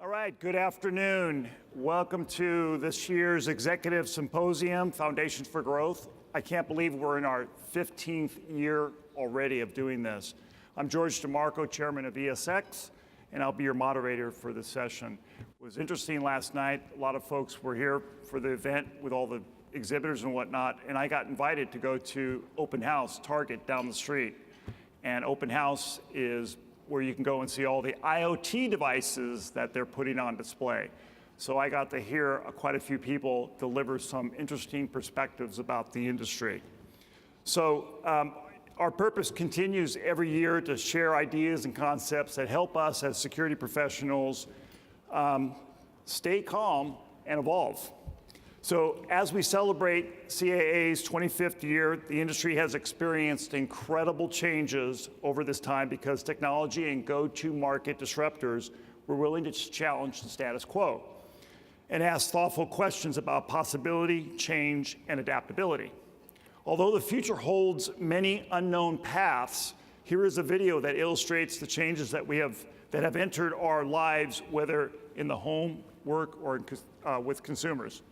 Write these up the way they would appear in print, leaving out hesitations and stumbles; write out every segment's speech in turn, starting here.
All right, good afternoon. Welcome to this year's Executive Symposium, Foundations for Growth. I can't believe we're in our 15th year already of doing this. I'm George DeMarco, Chairman of ESX, and I'll be your moderator for this session. It was interesting last night. A lot of folks were here for the event with all the exhibitors and whatnot, and I got invited to go to Open House, Target, down the street. And Open House is where you can go and see all the IoT devices that they're putting on display. So I got to hear quite a few people deliver some interesting perspectives about the industry. So our purpose continues every year to share ideas and concepts that help us as security professionals stay calm and evolve. So as we celebrate CAA's 25th year, the industry has experienced incredible changes over this time because technology and go-to-market disruptors were willing to challenge the status quo and ask thoughtful questions about possibility, change, and adaptability. Although the future holds many unknown paths, here is a video that illustrates the changes that have entered our lives, whether in the home, work, or with consumers.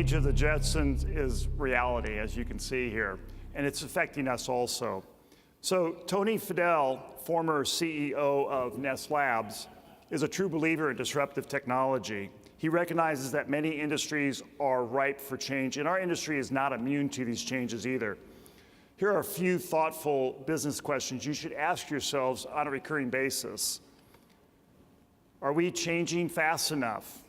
age of the Jetsons is reality, as you can see here, and it's affecting us also. So Tony Fadell, former CEO of Nest Labs, is a true believer in disruptive technology. He recognizes that many industries are ripe for change, and our industry is not immune to these changes either. Here are a few thoughtful business questions you should ask yourselves on a recurring basis. Are we changing fast enough?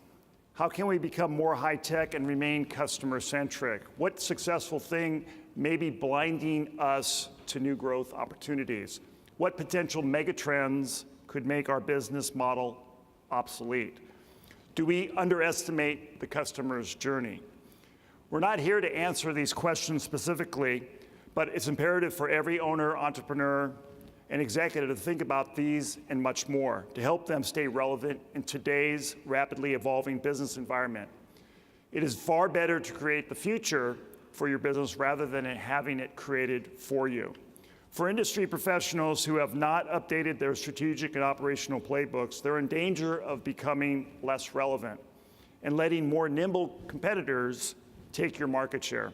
How can we become more high-tech and remain customer-centric? What successful thing may be blinding us to new growth opportunities? What potential megatrends could make our business model obsolete? Do we underestimate the customer's journey? We're not here to answer these questions specifically, but it's imperative for every owner, entrepreneur, and executive to think about these and much more to help them stay relevant in today's rapidly evolving business environment. It is far better to create the future for your business rather than having it created for you. For industry professionals who have not updated their strategic and operational playbooks, they're in danger of becoming less relevant and letting more nimble competitors take your market share.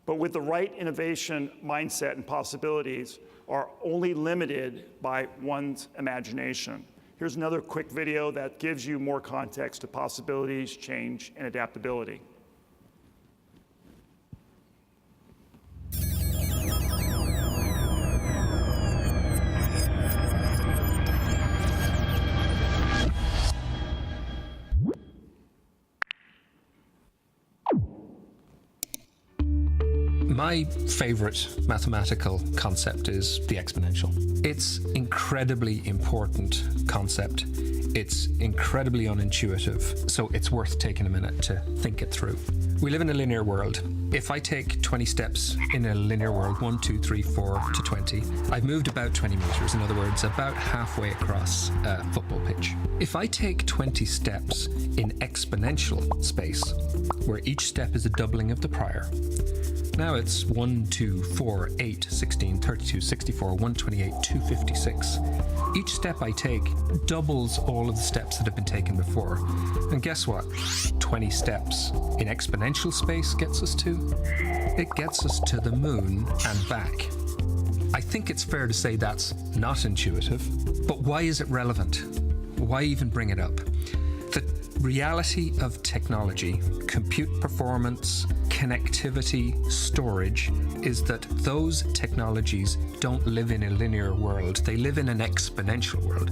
But with the right innovation mindset and possibilities are only limited by one's imagination. Here's another quick video that gives you more context to possibilities, change, and adaptability. My favorite mathematical concept is the exponential. It's incredibly important concept. It's incredibly unintuitive, so it's worth taking a minute to think it through. We live in a linear world. If I take 20 steps in a linear world, 1, 2, 3, 4 to 20, I've moved about 20 meters. In other words, about halfway across a football pitch. If I take 20 steps in exponential space, where each step is a doubling of the prior, now it's 1, 2, 4, 8, 16, 32, 64, 128, 256. Each step I take doubles all of the steps that have been taken before. And guess what? 20 steps in exponential space gets us to? It gets us to the moon and back. I think it's fair to say that's not intuitive, but why is it relevant? Why even bring it up? The reality of technology, compute performance, connectivity, storage, is that those technologies don't live in a linear world. They live in an exponential world.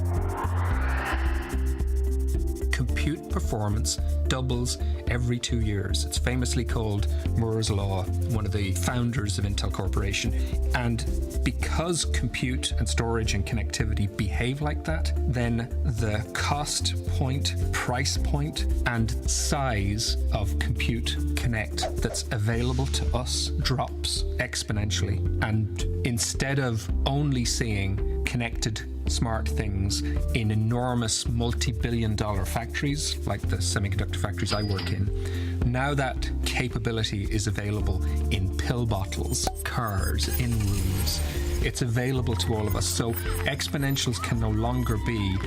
Compute performance doubles every 2 years. It's famously called Moore's Law, one of the founders of Intel Corporation. And because compute and storage and connectivity behave like that, then the cost point, price point, and size of compute connect that's available to us drops exponentially. And instead of only seeing connected smart things in enormous multi-billion-dollar factories like the semiconductor factories I work in, now that capability is available in pill bottles, cars, in rooms. It's available to all of us. So exponentials can no longer be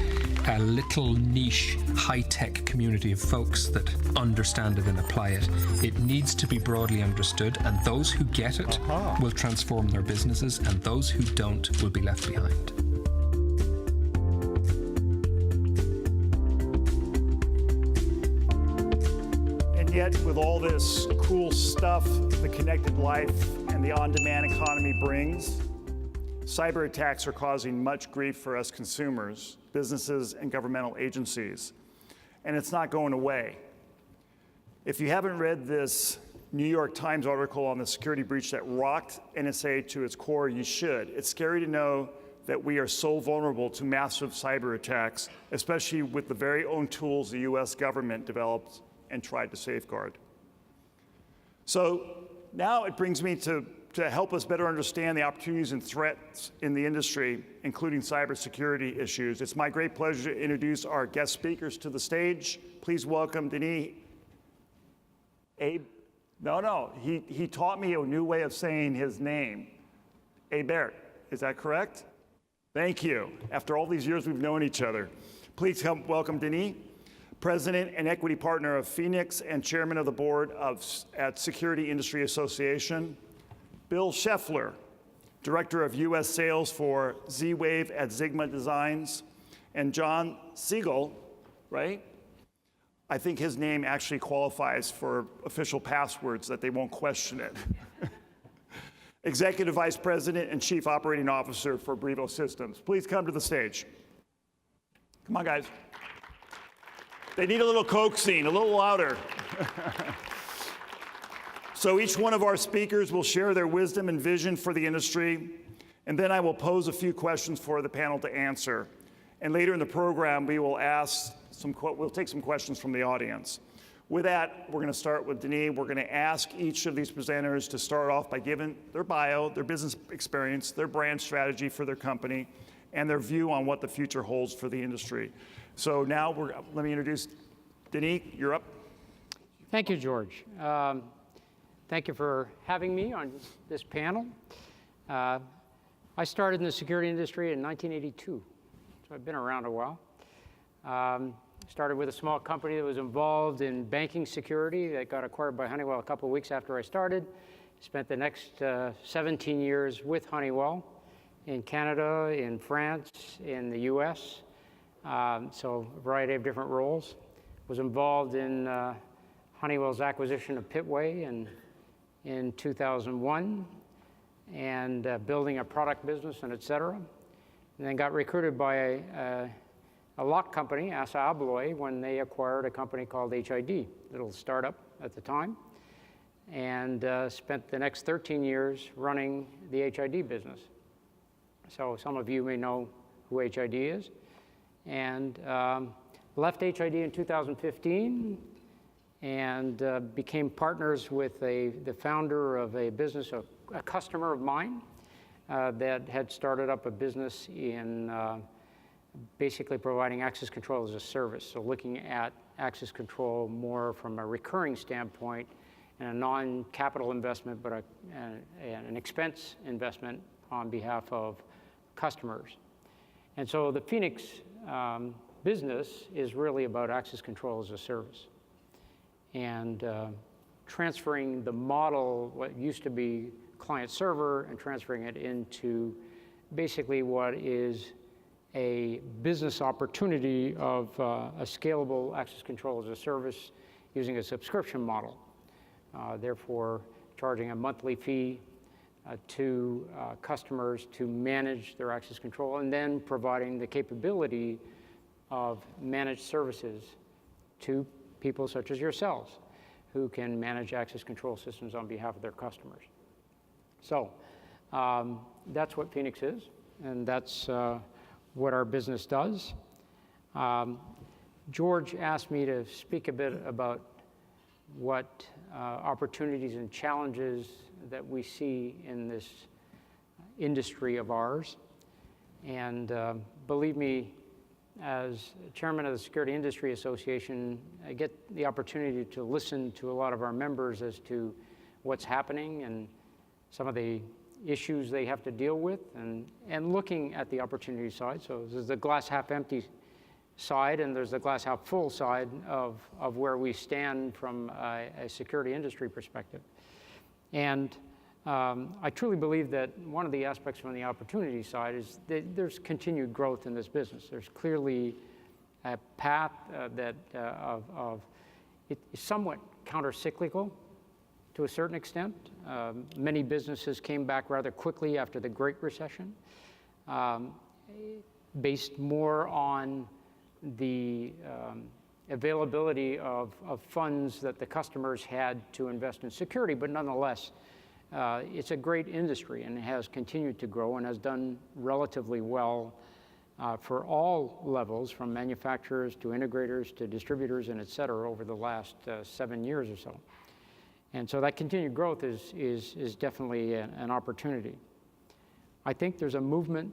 a little niche high-tech community of folks that understand it and apply it. It needs to be broadly understood, and those who get it will transform their businesses, and those who don't will be left behind. Yet with all this cool stuff the connected life and the on-demand economy brings, cyber attacks are causing much grief for us consumers, businesses, and governmental agencies. And it's not going away. If you haven't read this New York Times article on the security breach that rocked NSA to its core, you should. It's scary to know that we are so vulnerable to massive cyber attacks, especially with the very own tools the US government developed and tried to safeguard. So now it brings me to help us better understand the opportunities and threats in the industry, including cybersecurity issues. It's my great pleasure to introduce our guest speakers to the stage. Please welcome Denis Abe. He taught me a new way of saying his name. Hebert, is that correct? Thank you. After all these years we've known each other. Please welcome Denis. President and equity partner of Phoenix and chairman of the board at Security Industry Association. Bill Scheffler, director of U.S. sales for Z-Wave at Sigma Designs. And John Szczygiel, right? I think his name actually qualifies for official passwords that they won't question it. Executive Vice President and Chief Operating Officer for Brivo Systems. Please come to the stage. Come on, guys. They need a little coaxing, a little louder. So each one of our speakers will share their wisdom and vision for the industry, and then I will pose a few questions for the panel to answer. And later in the program, we'll take some questions from the audience. With that, we're going to start with Denis. We're going to ask each of these presenters to start off by giving their bio, their business experience, their brand strategy for their company, and their view on what the future holds for the industry. So now, let me introduce Denis. You're up. Thank you, George. Thank you for having me on this panel. I started in the security industry in 1982, so I've been around a while. Started with a small company that was involved in banking security that got acquired by Honeywell a couple of weeks after I started. Spent the next 17 years with Honeywell in Canada, in France, in the US. So a variety of different roles. Was involved in Honeywell's acquisition of Pitway in 2001 and building a product business and et cetera. And then got recruited by a lock company, Assa Abloy, when they acquired a company called HID, little startup at the time, and spent the next 13 years running the HID business. So some of you may know who HID is. And left HID in 2015 and became partners with the founder of a business, a customer of mine that had started up a business in basically providing access control as a service. So looking at access control more from a recurring standpoint and a non-capital investment, but an expense investment on behalf of customers. And so the Phoenix business is really about access control as a service and transferring the model, what used to be client server, and transferring it into basically what is a business opportunity of a scalable access control as a service using a subscription model. Therefore, charging a monthly fee to customers to manage their access control, and then providing the capability of managed services to people such as yourselves who can manage access control systems on behalf of their customers. So that's what Phoenix is, and that's what our business does. George asked me to speak a bit about what opportunities and challenges that we see in this industry of ours. And believe me, as chairman of the Security Industry Association, I get the opportunity to listen to a lot of our members as to what's happening and some of the issues they have to deal with, and looking at the opportunity side. So there's the glass half empty side, and there's the glass half full side of where we stand from a security industry perspective. And I truly believe that one of the aspects from the opportunity side is that there's continued growth in this business. There's clearly a path it is somewhat counter-cyclical to a certain extent. Many businesses came back rather quickly after the Great Recession, based more on the availability of funds that the customers had to invest in security, but nonetheless, it's a great industry and it has continued to grow and has done relatively well for all levels, from manufacturers to integrators to distributors and et cetera, over the last 7 years or so. And so that continued growth is definitely an opportunity. I think there's a movement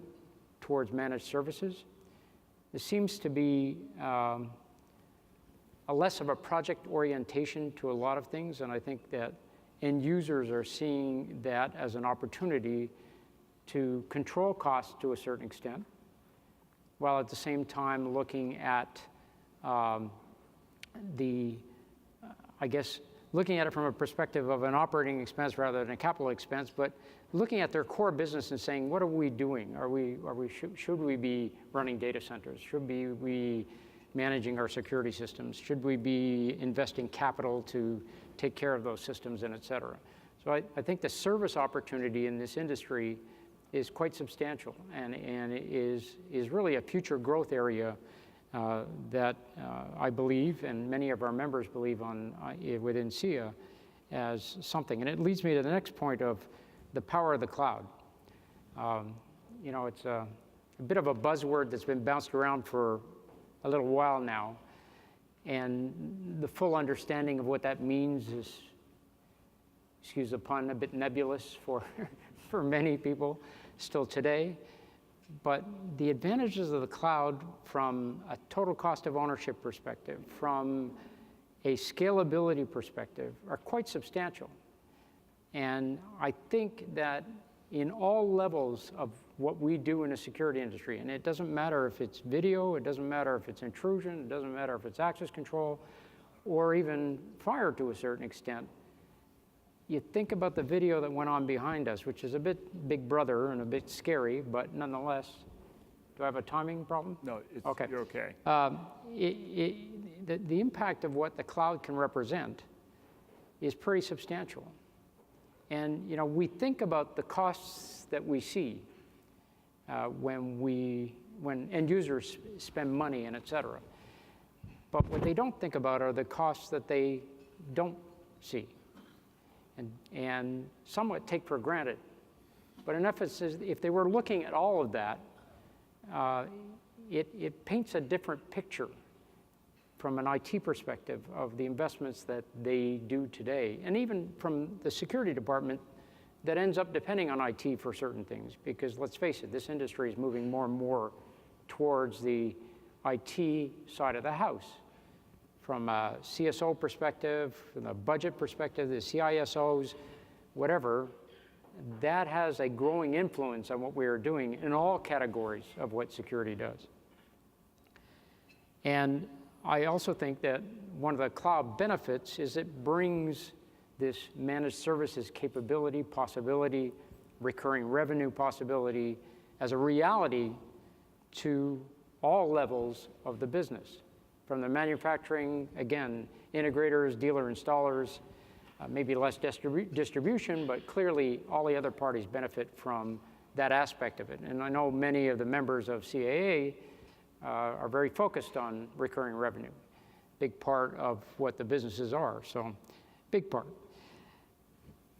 towards managed services. There seems to be a less of a project orientation to a lot of things, and I think that end users are seeing that as an opportunity to control costs to a certain extent, while at the same time looking at I guess, looking at it from a perspective of an operating expense rather than a capital expense, but looking at their core business and saying, what are we doing? Should we be running data centers? Should we be managing our security systems? Should we be investing capital to take care of those systems, and et cetera? So I think the service opportunity in this industry is quite substantial, and is really a future growth area that I believe, and many of our members believe within CAA as something. And it leads me to the next point of the power of the cloud. It's a bit of a buzzword that's been bounced around for a little while now, and the full understanding of what that means is, excuse the pun, a bit nebulous for many people still today. But the advantages of the cloud from a total cost of ownership perspective, from a scalability perspective, are quite substantial. And I think that in all levels of what we do in the security industry, and it doesn't matter if it's video, it doesn't matter if it's intrusion, it doesn't matter if it's access control, or even fire to a certain extent, you think about the video that went on behind us, which is a bit Big Brother and a bit scary, but nonetheless, do I have a timing problem? No, okay. You're okay. The impact of what the cloud can represent is pretty substantial. And we think about the costs that we see when end users spend money and et cetera. But what they don't think about are the costs that they don't see and somewhat take for granted. But in essence, if they were looking at all of that, it paints a different picture from an IT perspective of the investments that they do today, and even from the security department that ends up depending on IT for certain things. Because let's face it, this industry is moving more and more towards the IT side of the house. From a CSO perspective, from a budget perspective, the CISOs, whatever, that has a growing influence on what we are doing in all categories of what security does. And I also think that one of the cloud benefits is it brings this managed services capability, possibility, recurring revenue possibility as a reality to all levels of the business. From the manufacturing, again, integrators, dealer installers, maybe less distribution, but clearly all the other parties benefit from that aspect of it. And I know many of the members of CAA are very focused on recurring revenue. Big part of what the businesses are, so big part.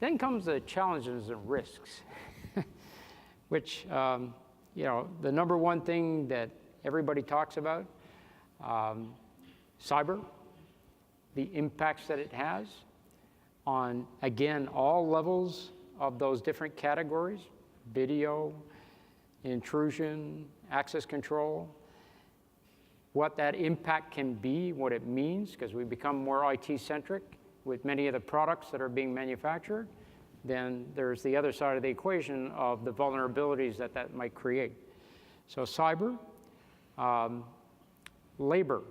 Then comes the challenges and risks, which, the number one thing that everybody talks about, cyber, the impacts that it has on, again, all levels of those different categories, video, intrusion, access control, what that impact can be, what it means, because we become more IT-centric with many of the products that are being manufactured. Then there's the other side of the equation of the vulnerabilities that might create. So cyber, labor.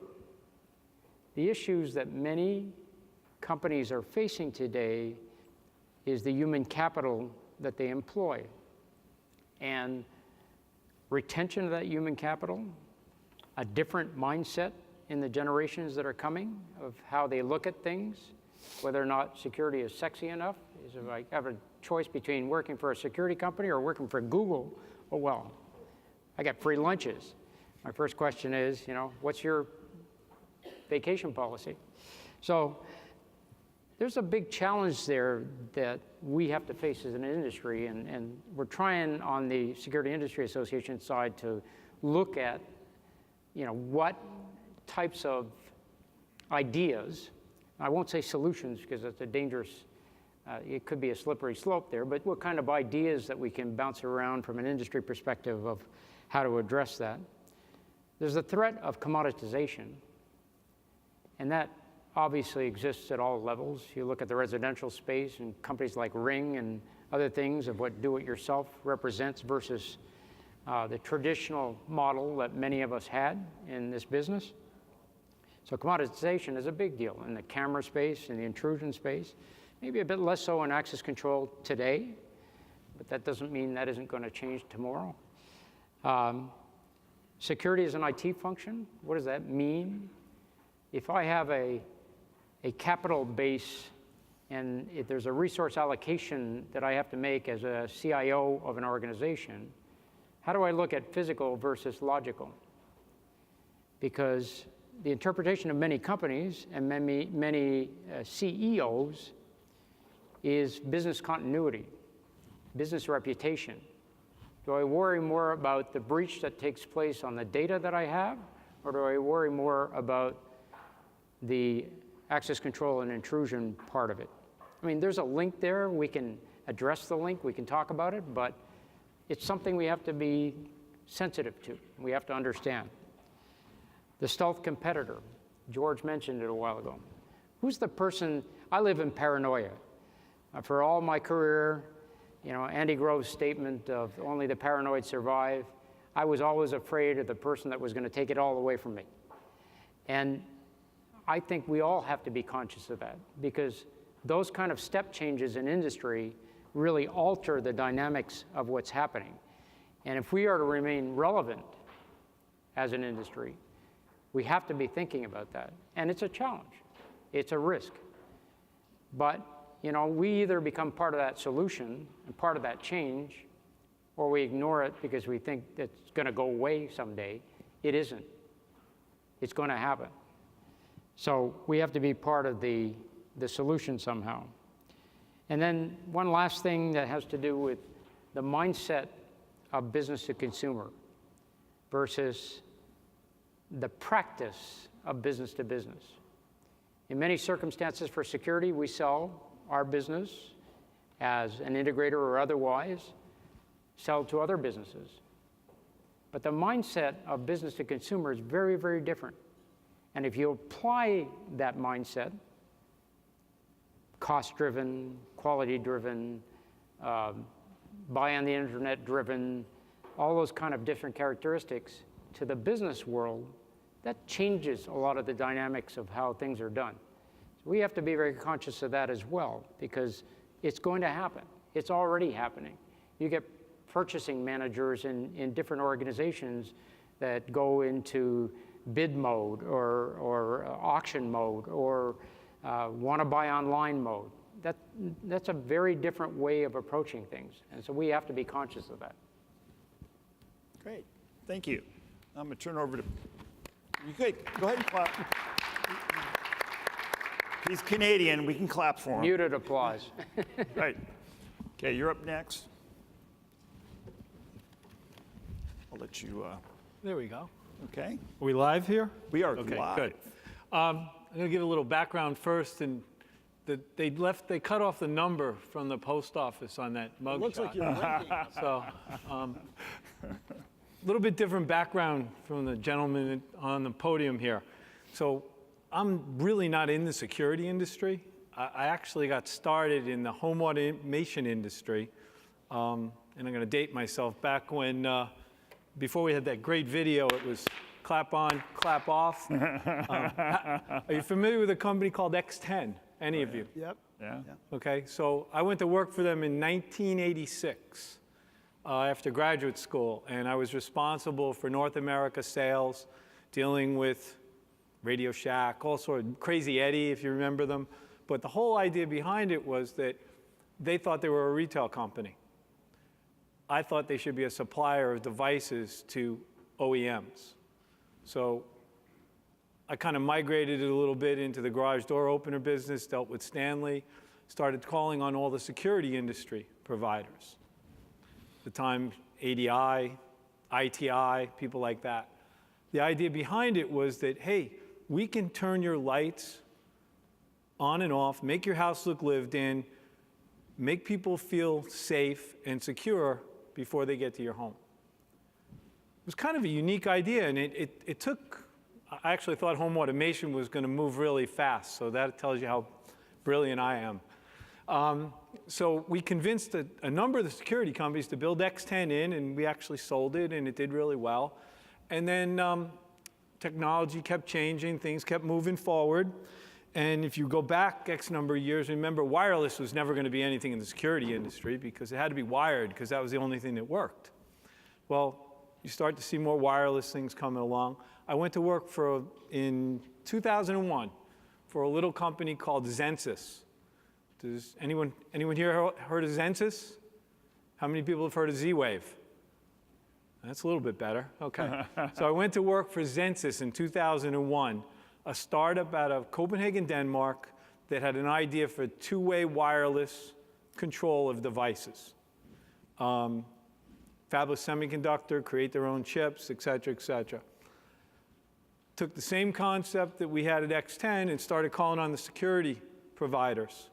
The issues that many companies are facing today is the human capital that they employ. And retention of that human capital, a different mindset in the generations that are coming of how they look at things, whether or not security is sexy enough. Is if I have a choice between working for a security company or working for Google, oh well, I got free lunches. My first question is, what's your vacation policy? So there's a big challenge there that we have to face as an industry, and we're trying on the Security Industry Association side to look at, what types of ideas, I won't say solutions because it's a dangerous, it could be a slippery slope there, but what kind of ideas that we can bounce around from an industry perspective of how to address that. There's a threat of commoditization, and that obviously exists at all levels. You look at the residential space and companies like Ring and other things of what do-it-yourself represents versus the traditional model that many of us had in this business. So commoditization is a big deal in the camera space, in the intrusion space, maybe a bit less so in access control today, but that doesn't mean that isn't going to change tomorrow. Security is an IT function. What does that mean? If I have a capital base and if there's a resource allocation that I have to make as a CIO of an organization, how do I look at physical versus logical? Because the interpretation of many companies and many CEOs is business continuity, business reputation. Do I worry more about the breach that takes place on the data that I have, or do I worry more about the access control and intrusion part of it? I mean, there's a link there. We can address the link. We can talk about it, but it's something we have to be sensitive to. We have to understand. The stealth competitor. George mentioned it a while ago. Who's the person? I live in paranoia. For all my career, Andy Grove's statement of only the paranoid survive, I was always afraid of the person that was going to take it all away from me. And I think we all have to be conscious of that, because those kind of step changes in industry really alter the dynamics of what's happening. And if we are to remain relevant as an industry, we have to be thinking about that. And it's a challenge. It's a risk. But we either become part of that solution and part of that change, or we ignore it because we think it's going to go away someday. It isn't. It's going to happen. So we have to be part of the solution somehow. And then one last thing that has to do with the mindset of business to consumer versus the practice of business to business. In many circumstances for security, we sell our business as an integrator or otherwise, sell to other businesses. But the mindset of business to consumer is very, very different. And if you apply that mindset, cost-driven, quality-driven, buy on the internet-driven, all those kind of different characteristics to the business world, that changes a lot of the dynamics of how things are done. So we have to be very conscious of that as well, because it's going to happen. It's already happening. You get purchasing managers in different organizations that go into bid mode or auction mode or want to buy online mode. That's a very different way of approaching things. And so we have to be conscious of that. Great. Thank you. I'm going to turn over to you. Go ahead and clap. He's Canadian. We can clap for him. Muted applause. Right. Okay, you're up next. I'll let you. There we go. Okay. Are we live here? We are Okay, live. good. I'm going to give a little background first. And they cut off the number from the post office on that mug Looks shot. like you're blinking. So, a little bit different background from the gentleman on the podium here. So, I'm really not in the security industry. I actually got started in the home automation industry. And I'm going to date myself back when, before we had that great video, it was clap on, clap off. Are you familiar with a company called X10? Any of you? Yep. Yeah. Okay, so I went to work for them in 1986 after graduate school, and I was responsible for North America sales, dealing with Radio Shack, all sort of Crazy Eddie, if you remember them. But the whole idea behind it was that they thought they were a retail company. I thought they should be a supplier of devices to OEMs. So I kind of migrated it a little bit into the garage door opener business, dealt with Stanley, started calling on all the security industry providers. At the time, ADI, ITI, people like that. The idea behind it was that, hey, we can turn your lights on and off, make your house look lived in, make people feel safe and secure before they get to your home. It was kind of a unique idea, and it took, I actually thought home automation was going to move really fast, so that tells you how brilliant I am. So we convinced a number of the security companies to build X10 in, and we actually sold it, and it did really well. And then technology kept changing, things kept moving forward. And if you go back X number of years, remember wireless was never going to be anything in the security industry because it had to be wired because that was the only thing that worked. Well, you start to see more wireless things coming along. I went to work in 2001 for a little company called Zensus. Does anyone here heard of Zensus? How many people have heard of Z-Wave? That's a little bit better. Okay. So I went to work for Zensus in 2001, a startup out of Copenhagen, Denmark, that had an idea for two-way wireless control of devices. Fabless semiconductor, create their own chips, et cetera, et cetera. Took the same concept that we had at X10 and started calling on the security providers.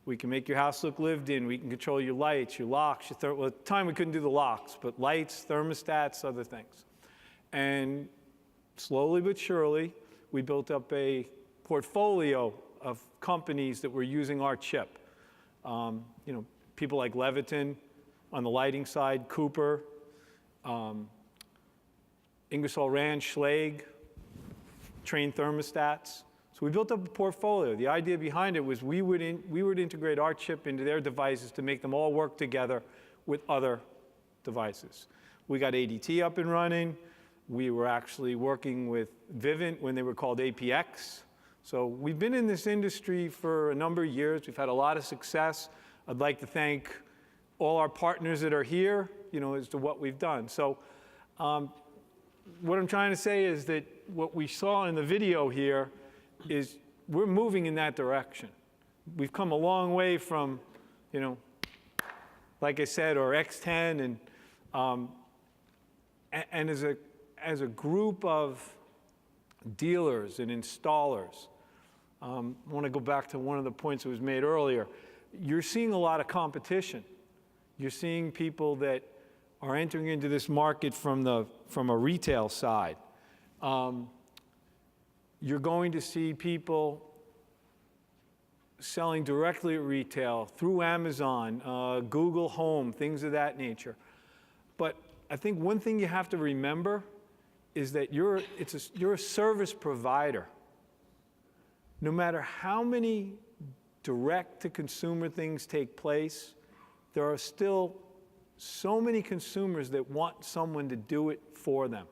We can make your house look lived in. We can control your lights, your locks, well, at the time we couldn't do the locks, but lights, thermostats, other things. And slowly but surely, we built up a portfolio of companies that were using our chip. People like Leviton on the lighting side, Cooper, Ingersoll Rand, Schlage, trained thermostats. So we built up a portfolio. The idea behind it was we would integrate our chip into their devices to make them all work together with other devices. We got ADT up and running. We were actually working with Vivint when they were called APX. So we've been in this industry for a number of years. We've had a lot of success. I'd like to thank all our partners that are here, as to what we've done. So what I'm trying to say is that what we saw in the video here is we're moving in that direction. We've come a long way from, like I said, or X10, and as a group of dealers and installers, I want to go back to one of the points that was made earlier. You're seeing a lot of competition. You're seeing people that are entering into this market from a retail side. You're going to see people selling directly at retail through Amazon, Google Home, things of that nature. But I think one thing you have to remember is that you're a service provider. No matter how many direct-to-consumer things take place, there are still so many consumers that want someone to do it for them.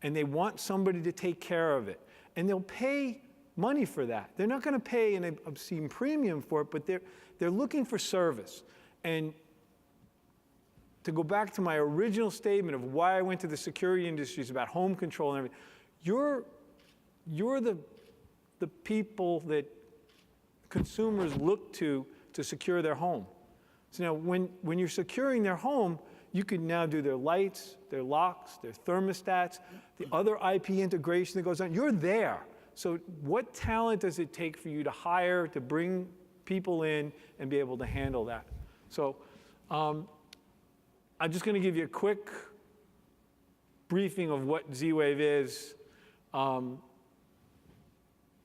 And they want somebody to take care of it. And they'll pay money for that. They're not going to pay an obscene premium for it, but they're looking for service. And to go back to my original statement of why I went to the security industry is about home control and everything, you're the people that consumers look to secure their home. So now when you're securing their home, you can now do their lights, their locks, their thermostats, the other IP integration that goes on. You're there. So what talent does it take for you to hire, to bring people in and be able to handle that? So I'm just going to give you a quick briefing of what Z-Wave is.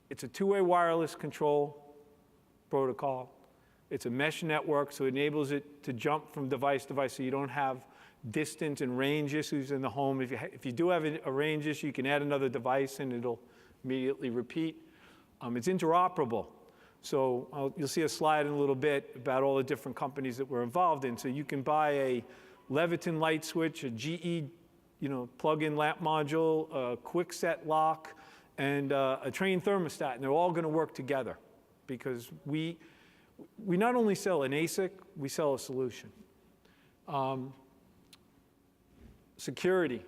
It's a two-way wireless control protocol. It's a mesh network, so it enables it to jump from device to device so you don't have distance and range issues in the home. If you do have a range issue, you can add another device and it'll immediately repeat. It's interoperable. So you'll see a slide in a little bit about all the different companies that we're involved in. So you can buy a Leviton light switch, a GE plug-in lamp module, a quick set lock, and a trained thermostat, and they're all going to work together because we not only sell an ASIC, we sell a solution. Security,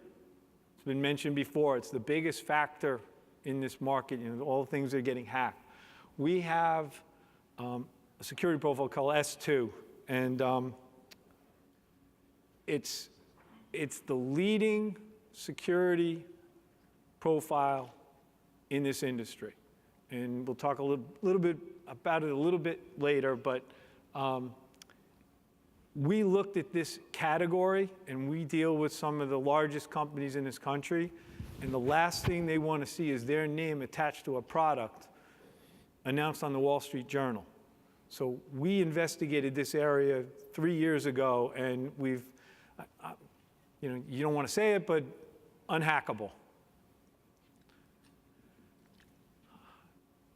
it's been mentioned before, it's the biggest factor in this market, all the things that are getting hacked. We have a security profile called S2, and it's the leading security profile in this industry. And we'll talk a little bit about it a little bit later, but we looked at this category, and we deal with some of the largest companies in this country, and the last thing they want to see is their name attached to a product announced on the Wall Street Journal. So we investigated this area 3 years ago, and we've, you don't want to say it, but unhackable.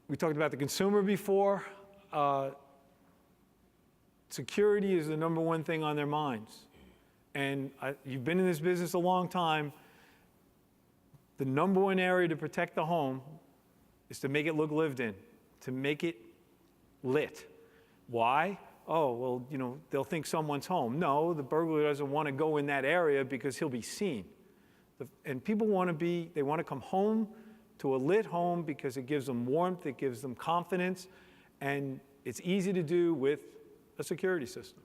We talked about the consumer before. Security is the number one thing on their minds. And you've been in this business a long time. The number one area to protect the home is to make it look lived in, to make it lit. Why? Oh, well, you know, they'll think someone's home. No, the burglar doesn't want to go in that area because he'll be seen. And people they want to come home to a lit home because it gives them warmth, it gives them confidence, and it's easy to do with a security system.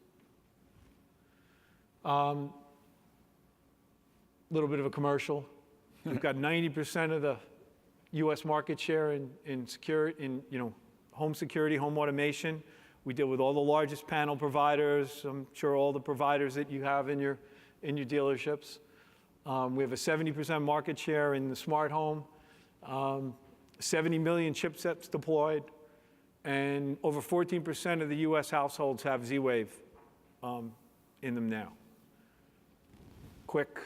Little bit of a commercial. We've got 90% of the U.S. market share in home security, home automation. We deal with all the largest panel providers. I'm sure all the providers that you have in your dealerships. We have a 70% market share in the smart home, 70 million chipsets deployed, and over 14% of the U.S. households have Z-Wave in them now. Quick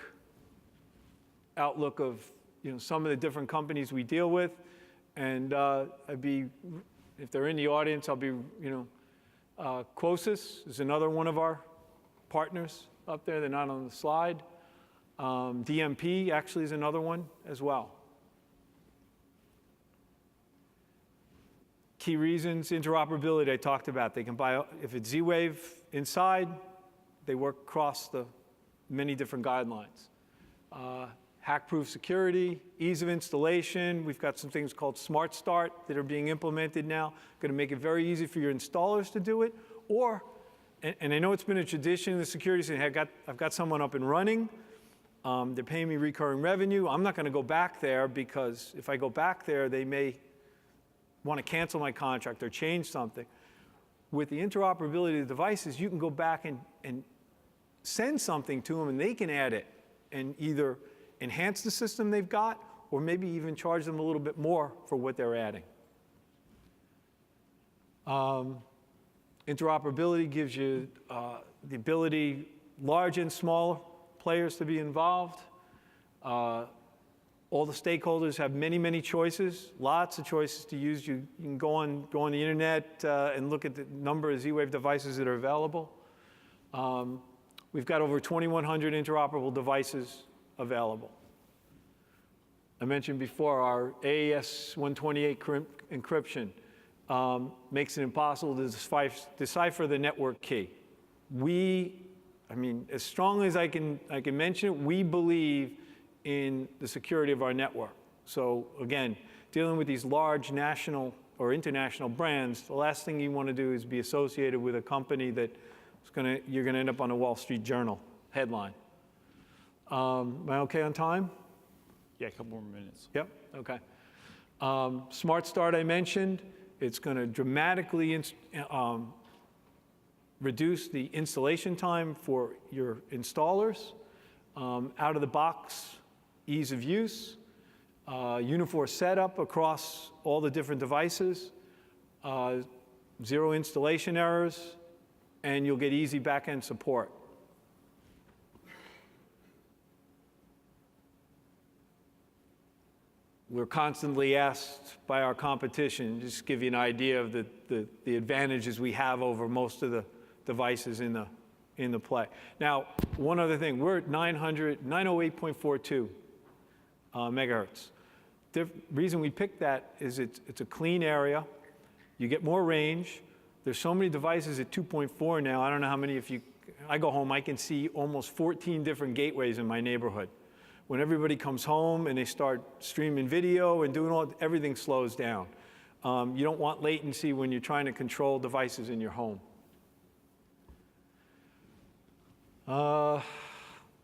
outlook of some of the different companies we deal with, and if they're in the audience, I'll be Quosys is another one of our partners up there. They're not on the slide. DMP actually is another one as well. Key reasons, interoperability I talked about. They can buy, if it's Z-Wave inside, they work across the many different guidelines. Hack-proof security, ease of installation. We've got some things called Smart Start that are being implemented now. Going to make it very easy for your installers to do it. Or, and I know it's been a tradition in the security scene, I've got someone up and running. They're paying me recurring revenue. I'm not going to go back there because if I go back there, they may want to cancel my contract or change something. With the interoperability of the devices, you can go back and send something to them and they can add it and either enhance the system they've got or maybe even charge them a little bit more for what they're adding. Interoperability gives you the ability, large and small players to be involved. All the stakeholders have many, many choices, lots of choices to use. You can go on the internet and look at the number of Z-Wave devices that are available. We've got over 2,100 interoperable devices available. I mentioned before our AES 128 encryption makes it impossible to decipher the network key. As strongly as I can mention it, we believe in the security of our network. So again, dealing with these large national or international brands, the last thing you want to do is be associated with a company that you're going to end up on a Wall Street Journal headline. Am I okay on time? Yeah, a couple more minutes. Yep, okay. Smart Start I mentioned. It's going to dramatically reduce the installation time for your installers. Out of the box, ease of use, uniform setup across all the different devices, zero installation errors, and you'll get easy back-end support. We're constantly asked by our competition, just to give you an idea of the advantages we have over most of the devices in the play. Now, one other thing, we're at 908.42 megahertz. The reason we picked that is it's a clean area. You get more range. There's so many devices at 2.4 now. I don't know how many, I go home, I can see almost 14 different gateways in my neighborhood. When everybody comes home and they start streaming video and doing everything slows down. You don't want latency when you're trying to control devices in your home.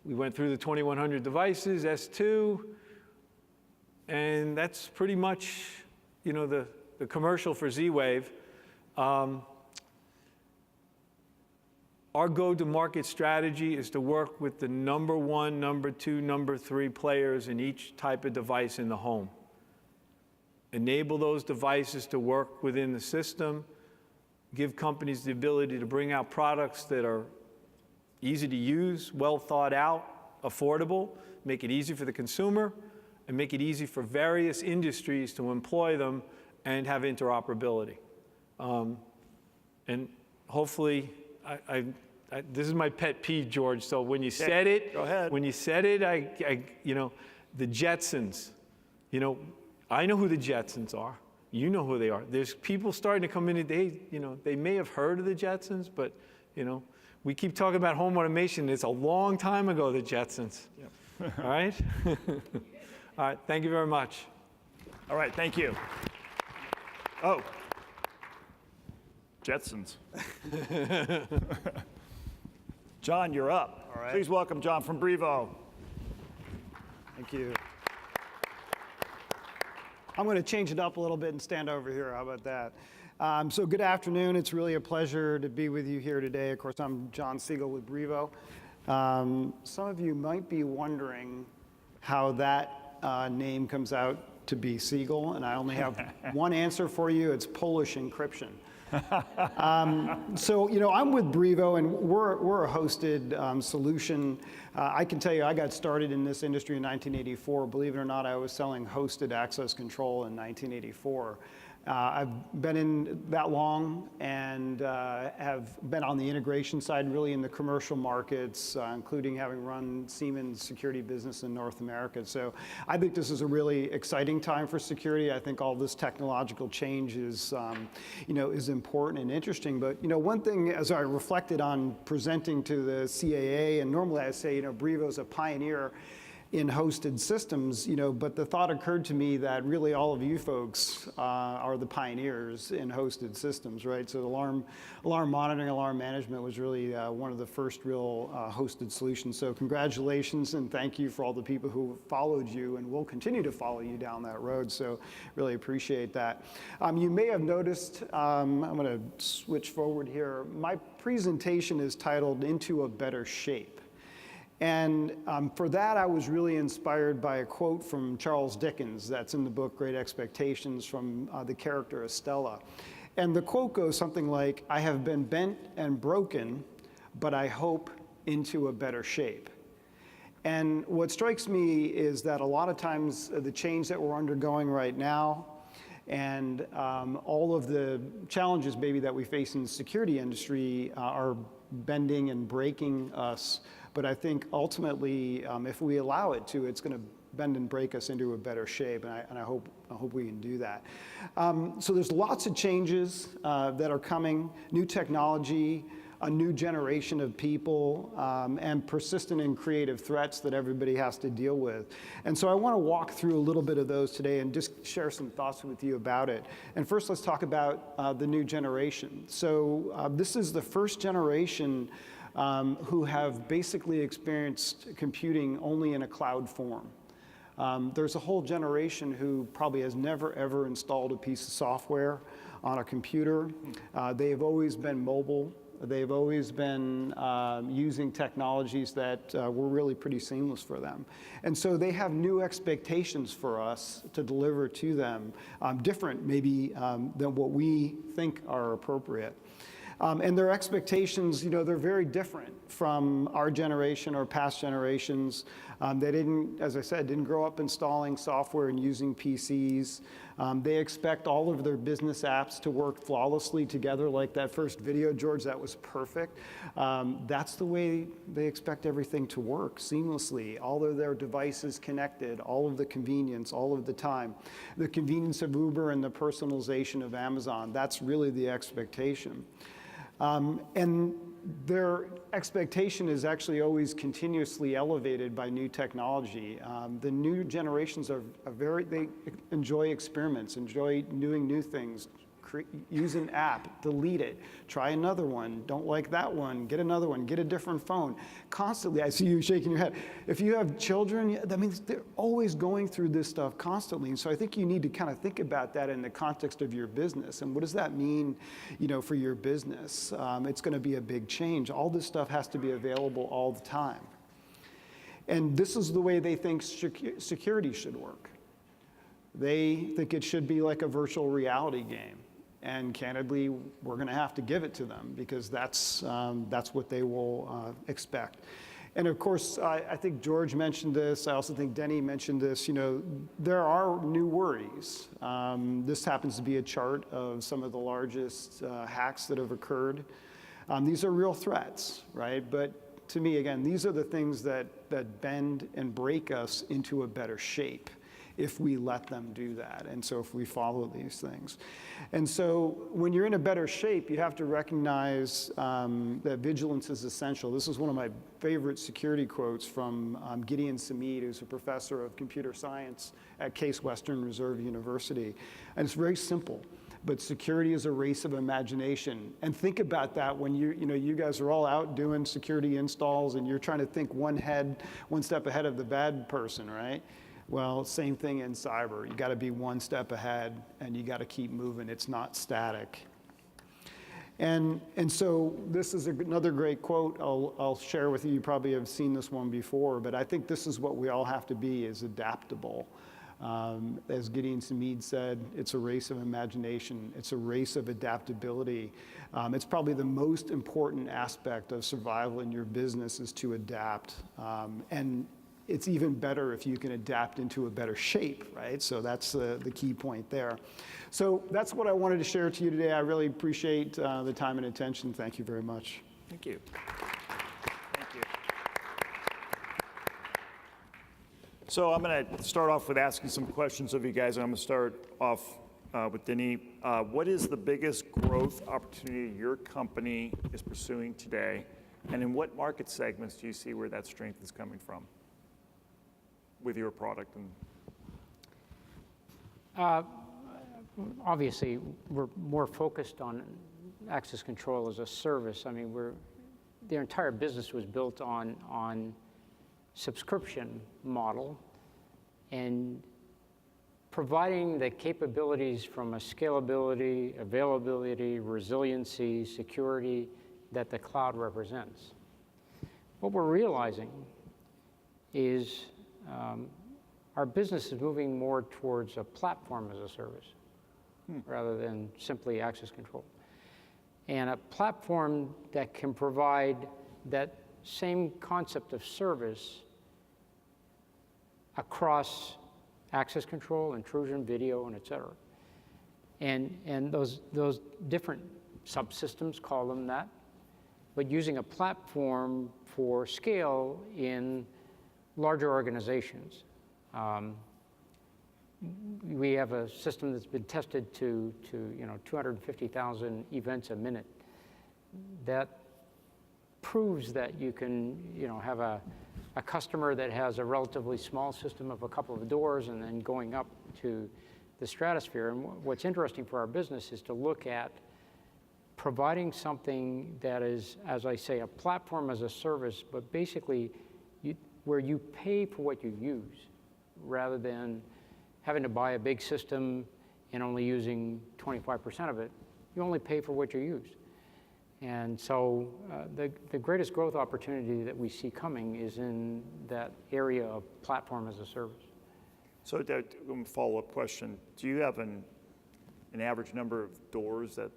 We went through the 2,100 devices, S2, and that's pretty much, the commercial for Z-Wave. Our go-to-market strategy is to work with the number 1, number 2, number 3 players in each type of device in the home. Enable those devices to work within the system, give companies the ability to bring out products that are easy to use, well thought out, affordable, make it easy for the consumer, and make it easy for various industries to employ them and have interoperability. And hopefully, this is my pet peeve, George. So when you said it, go ahead. when you said it, the Jetsons. I know who the Jetsons are. You know who they are. There's people starting to come in today. They may have heard of the Jetsons, but we keep talking about home automation. It's a long time ago, the Jetsons. Yep. All right. All right. Thank you very much. All right, thank you. Oh, Jetsons. John, you're up. All right. Please welcome John from Brivo. Thank you. I'm going to change it up a little bit and stand over here. How about that? So good afternoon. It's really a pleasure to be with you here today. Of course, I'm John Szczygiel with Brivo. Some of you might be wondering how that name comes out to be Szczygiel, and I only have one answer for you. It's Polish encryption. So, I'm with Brivo, and we're a hosted solution. I can tell you, I got started in this industry in 1984. Believe it or not, I was selling hosted access control in 1984. I've been in that long and have been on the integration side, really in the commercial markets, including having run Siemens security business in North America. So I think this is a really exciting time for security. I think all this technological change is, is important and interesting. But one thing, as I reflected on presenting to the CAA, and normally I say, Brivo's a pioneer in hosted systems, but the thought occurred to me that really all of you folks are the pioneers in hosted systems, right? So alarm monitoring, alarm management was really one of the first real hosted solutions. So congratulations and thank you for all the people who followed you and will continue to follow you down that road. So really appreciate that. You may have noticed, I'm gonna switch forward here. My presentation is titled Into a Better Shape. And for that, I was really inspired by a quote from Charles Dickens that's in the book Great Expectations, from the character Estella. And the quote goes something like, "I have been bent and broken, but I hope into a better shape." And what strikes me is that a lot of times the change that we're undergoing right now and all of the challenges maybe that we face in the security industry are bending and breaking us. But I think ultimately, if we allow it to, it's going to bend and break us into a better shape, and I hope we can do that. So there's lots of changes that are coming, new technology, a new generation of people, and persistent and creative threats that everybody has to deal with. And so I want to walk through a little bit of those today and just share some thoughts with you about it. And first, let's talk about the new generation. So this is the first generation who have basically experienced computing only in a cloud form. There's a whole generation who probably has never, ever installed a piece of software on a computer. They have always been mobile. They've always been using technologies that were really pretty seamless for them. And so they have new expectations for us to deliver to them, different maybe than what we think are appropriate. And their expectations, they're very different from our generation or past generations. They didn't, as I said, didn't grow up installing software and using PCs. They expect all of their business apps to work flawlessly together, like that first video, George, that was perfect. That's the way they expect everything to work seamlessly. All of their devices connected, all of the convenience, all of the time. The convenience of Uber and the personalization of Amazon, that's really the expectation. And their expectation is actually always continuously elevated by new technology. The new generations they enjoy experiments, enjoy doing new things, use an app, delete it, try another one, don't like that one, get another one, get a different phone. Constantly, I see you shaking your head. If you have children, that means they're always going through this stuff constantly. And so I think you need to kind of think about that in the context of your business. And what does that mean, for your business? It's going to be a big change. All this stuff has to be available all the time. And this is the way they think security should work. They think it should be like a virtual reality game. And candidly, we're going to have to give it to them because that's what they will expect. And of course, I think George mentioned this. I also think Denny mentioned this. You know, there are new worries. This happens to be a chart of some of the largest hacks that have occurred. These are real threats, right? But to me, again, these are the things that bend and break us into a better shape if we let them do that, and so if we follow these things. And so when you're in a better shape, you have to recognize that vigilance is essential. This is one of my favorite security quotes from Gideon Samid, who's a professor of computer science at Case Western Reserve University. And it's very simple, but security is a race of imagination. And think about that when you guys are all out doing security installs and you're trying to think one step ahead of the bad person, right? Well, same thing in cyber. You got to be one step ahead, and you got to keep moving. It's not static. And so this is another great quote I'll share with you. You probably have seen this one before, but I think this is what we all have to be, is adaptable. As Gideon Samid said, it's a race of imagination. It's a race of adaptability. It's probably the most important aspect of survival in your business, is to adapt. And it's even better if you can adapt into a better shape, right? So that's the key point there. So that's what I wanted to share to you today. I really appreciate the time and attention. Thank you very much. Thank you. Thank you. So I'm going to start off with asking some questions of you guys. I'm going to start off with Denis. What is the biggest growth opportunity your company is pursuing today? And in what market segments do you see where that strength is coming from with your product? And Obviously, we're more focused on access control as a service. I mean, the entire business was built on subscription model, and providing the capabilities from a scalability, availability, resiliency, security that the cloud represents. What we're realizing is our business is moving more towards a platform as a service rather than simply access control. And a platform that can provide that same concept of service across access control, intrusion, video, and et cetera. And those different subsystems, call them that, but using a platform for scale in larger organizations. We have a system that's been tested to 250,000 events a minute. That proves that you can have a customer that has a relatively small system of a couple of doors and then going up to the stratosphere. And what's interesting for our business is to look at providing something that is, as I say, a platform as a service, but basically where you pay for what you use rather than having to buy a big system and only using 25% of it. You only pay for what you use. And so the greatest growth opportunity that we see coming is in that area of platform as a service. So a follow-up question. Do you have an average number of doors that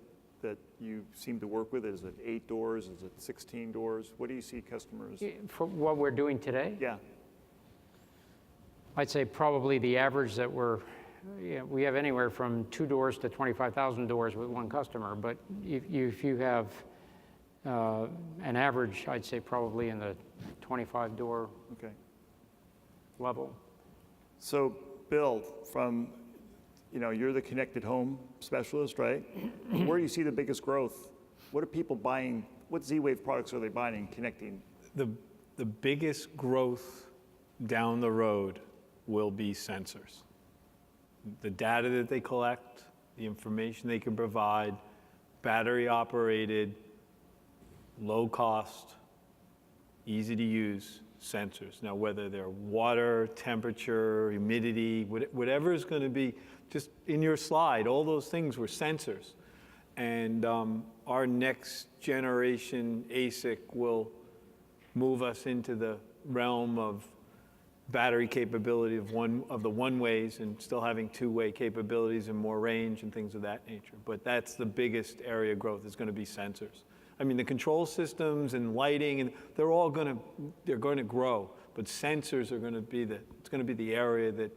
you seem to work with? Is it 8 doors? Is it 16 doors? What do you see customers? For what we're doing today? Yeah. I'd say probably the average that we have anywhere from 2 doors to 25,000 doors with one customer. But if you have an average, I'd say probably in the 25 door level. So Bill, from you're the connected home specialist, right? Where do you see the biggest growth? What are people buying? What Z-Wave products are they buying and connecting? The biggest growth down the road will be sensors. The data that they collect, the information they can provide, battery operated, low cost, easy to use sensors. Now, whether they're water, temperature, humidity, whatever is going to be, just in your slide, all those things were sensors. And our next generation ASIC will move us into the realm of battery capability of the one-ways and still having two-way capabilities and more range and things of that nature. But that's the biggest area of growth is going to be sensors. I mean, the control systems and lighting, and they're going to grow, but sensors are going to be it's going to be the area that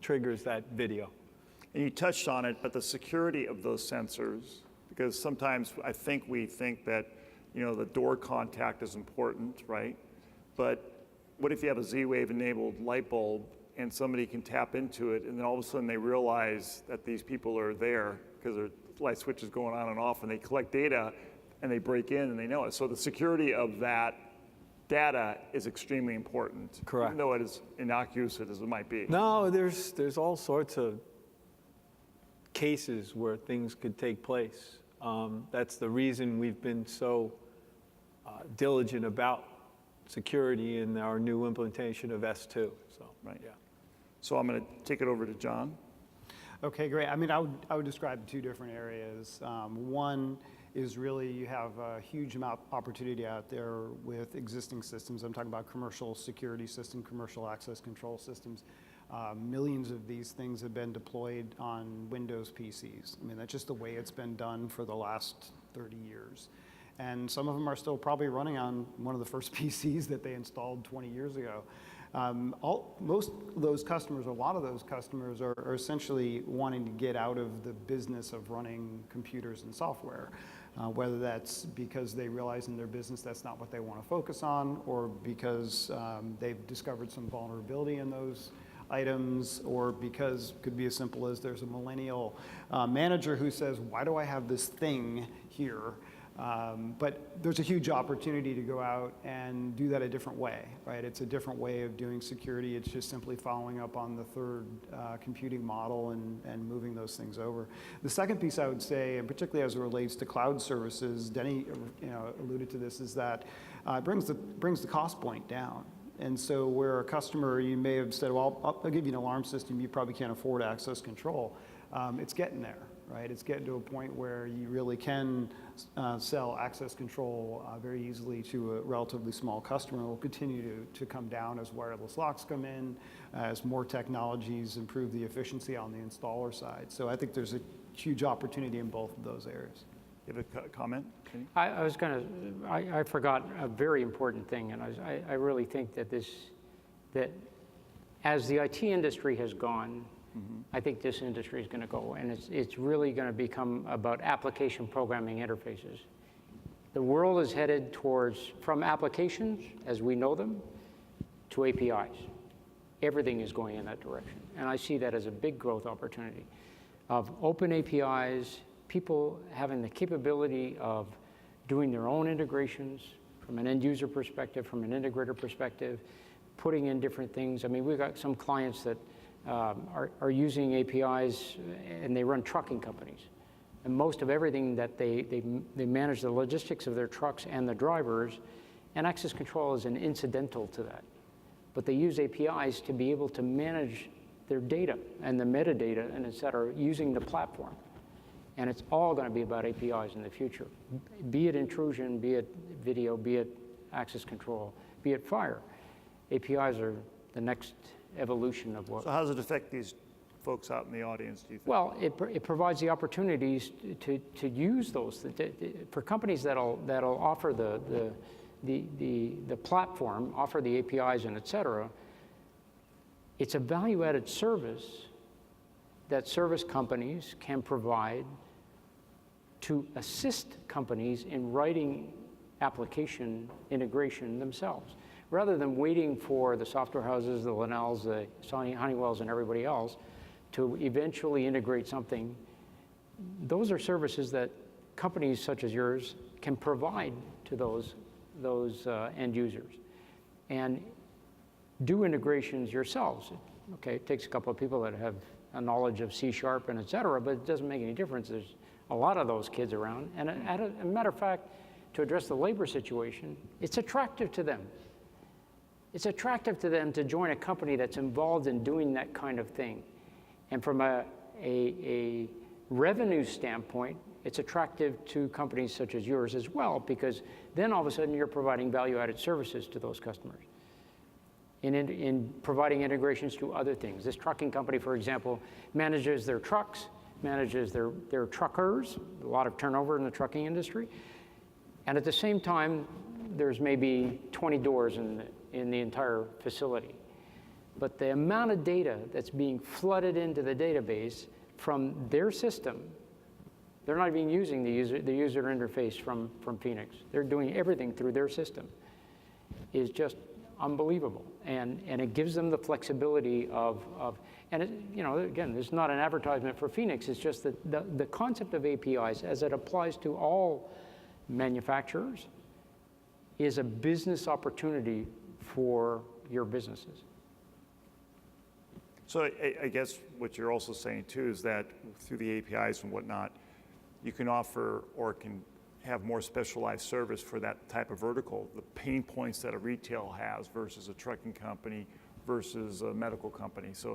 triggers that video. And you touched on it, but the security of those sensors, because sometimes I think we think that, the door contact is important, right? But what if you have a Z-Wave enabled light bulb and somebody can tap into it, and then all of a sudden they realize that these people are there because their light switch is going on and off, and they collect data and they break in and they know it. So the security of that data is extremely important. Correct. Even though it is innocuous as it might be. No, there's all sorts of cases where things could take place. That's the reason we've been so diligent about security in our new implementation of S2. So, Right. Yeah. So I'm going to take it over to John. Okay, great. I mean, I would describe two different areas. One is really you have a huge amount of opportunity out there with existing systems. I'm talking about commercial security system, commercial access control systems. Millions of these things have been deployed on Windows PCs. I mean, that's just the way it's been done for the last 30 years. And some of them are still probably running on one of the first PCs that they installed 20 years ago. Most of those customers, a lot of those customers are essentially wanting to get out of the business of running computers and software, whether that's because they realize in their business that's not what they want to focus on, or because they've discovered some vulnerability in those items, or because it could be as simple as there's a millennial manager who says, why do I have this thing here? But there's a huge opportunity to go out and do that a different way, right? It's a different way of doing security. It's just simply following up on the third computing model and moving those things over. The second piece I would say, and particularly as it relates to cloud services, Denny alluded to this, is that it brings the cost point down. And so where a customer, you may have said, well, I'll give you an alarm system, you probably can't afford access control. It's getting there, right? It's getting to a point where you really can sell access control very easily to a relatively small customer. It will continue to come down as wireless locks come in, as more technologies improve the efficiency on the installer side. So I think there's a huge opportunity in both of those areas. You have a comment? Kenny? I forgot a very important thing, and I really think that that as the IT industry has gone, I think this industry is going to go, and it's really going to become about application programming interfaces. The world is headed from applications as we know them to APIs. Everything is going in that direction, and I see that as a big growth opportunity of open APIs, people having the capability of doing their own integrations from an end user perspective, from an integrator perspective, putting in different things. I mean, we've got some clients that are using APIs and they run trucking companies. And most of everything that they manage the logistics of their trucks and the drivers, and access control is an incidental to that. But they use APIs to be able to manage their data and the metadata and et cetera using the platform. And it's all going to be about APIs in the future, be it intrusion, be it video, be it access control, be it fire. APIs are the next evolution of what. So how does it affect these folks out in the audience, do you think? Well, it provides the opportunities to use those for companies that'll offer the platform, offer the APIs and et cetera. It's a value-added service that service companies can provide to assist companies in writing application integration themselves. Rather than waiting for the software houses, the Linnells, the Honeywells, and everybody else to eventually integrate something, those are services that companies such as yours can provide to those end users. And do integrations yourselves. Okay, it takes a couple of people that have a knowledge of C# and et cetera, but it doesn't make any difference. There's a lot of those kids around. And as a matter of fact, to address the labor situation, it's attractive to them. It's attractive to them to join a company that's involved in doing that kind of thing. And from a revenue standpoint, it's attractive to companies such as yours as well, because then all of a sudden you're providing value-added services to those customers. In providing integrations to other things. This trucking company, for example, manages their trucks, manages their truckers, a lot of turnover in the trucking industry, And at the same time, there's maybe 20 doors in the entire facility. But the amount of data that's being flooded into the database from their system, they're not even using the user interface from Phoenix. They're doing everything through their system, is just unbelievable. And it gives them the flexibility of and it, you know, again, this is not an advertisement for Phoenix, it's just that the concept of APIs as it applies to all manufacturers is a business opportunity for your businesses. So I guess what you're also saying too is that through the APIs and whatnot, you can offer or can have more specialized service for that type of vertical, the pain points that a retail has versus a trucking company versus a medical company. So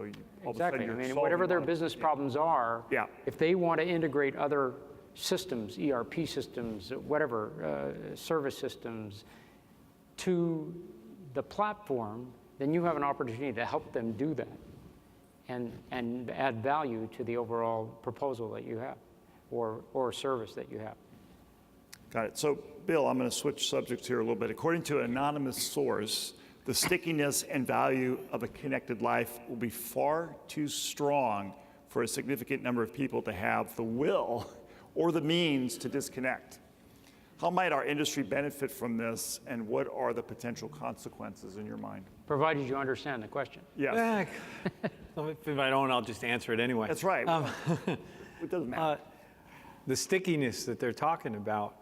all Exactly. of a sudden I you're mean, whatever their solving business problems are, Yeah. if they want to integrate other systems, ERP systems, whatever, service systems, to the platform, then you have an opportunity to help them do that and add value to the overall proposal that you have or service that you have. Got it. So, Bill, I'm going to switch subjects here a little bit. According to an anonymous source, the stickiness and value of a connected life will be far too strong for a significant number of people to have the will or the means to disconnect. How might our industry benefit from this, and what are the potential consequences in your mind? Provided you understand the question. Yes, If I don't, I'll just answer it anyway. that's right. It doesn't matter. The stickiness that they're talking about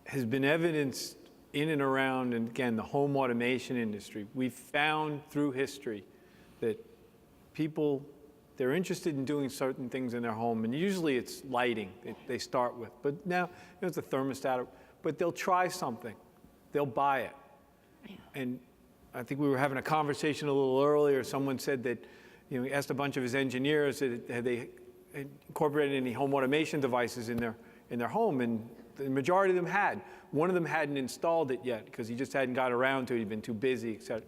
has been evidenced in and around, and again, the home automation industry. We've found through history that people, they're interested in doing certain things in their home, and usually it's lighting they start with. But now, it's a thermostat, but they'll try something. They'll buy it. And I think we were having a conversation a little earlier. Someone said that, he asked a bunch of his engineers, had they incorporated any home automation devices in their home, and the majority of them had. One of them hadn't installed it yet because he just hadn't got around to it, he'd been too busy, et cetera.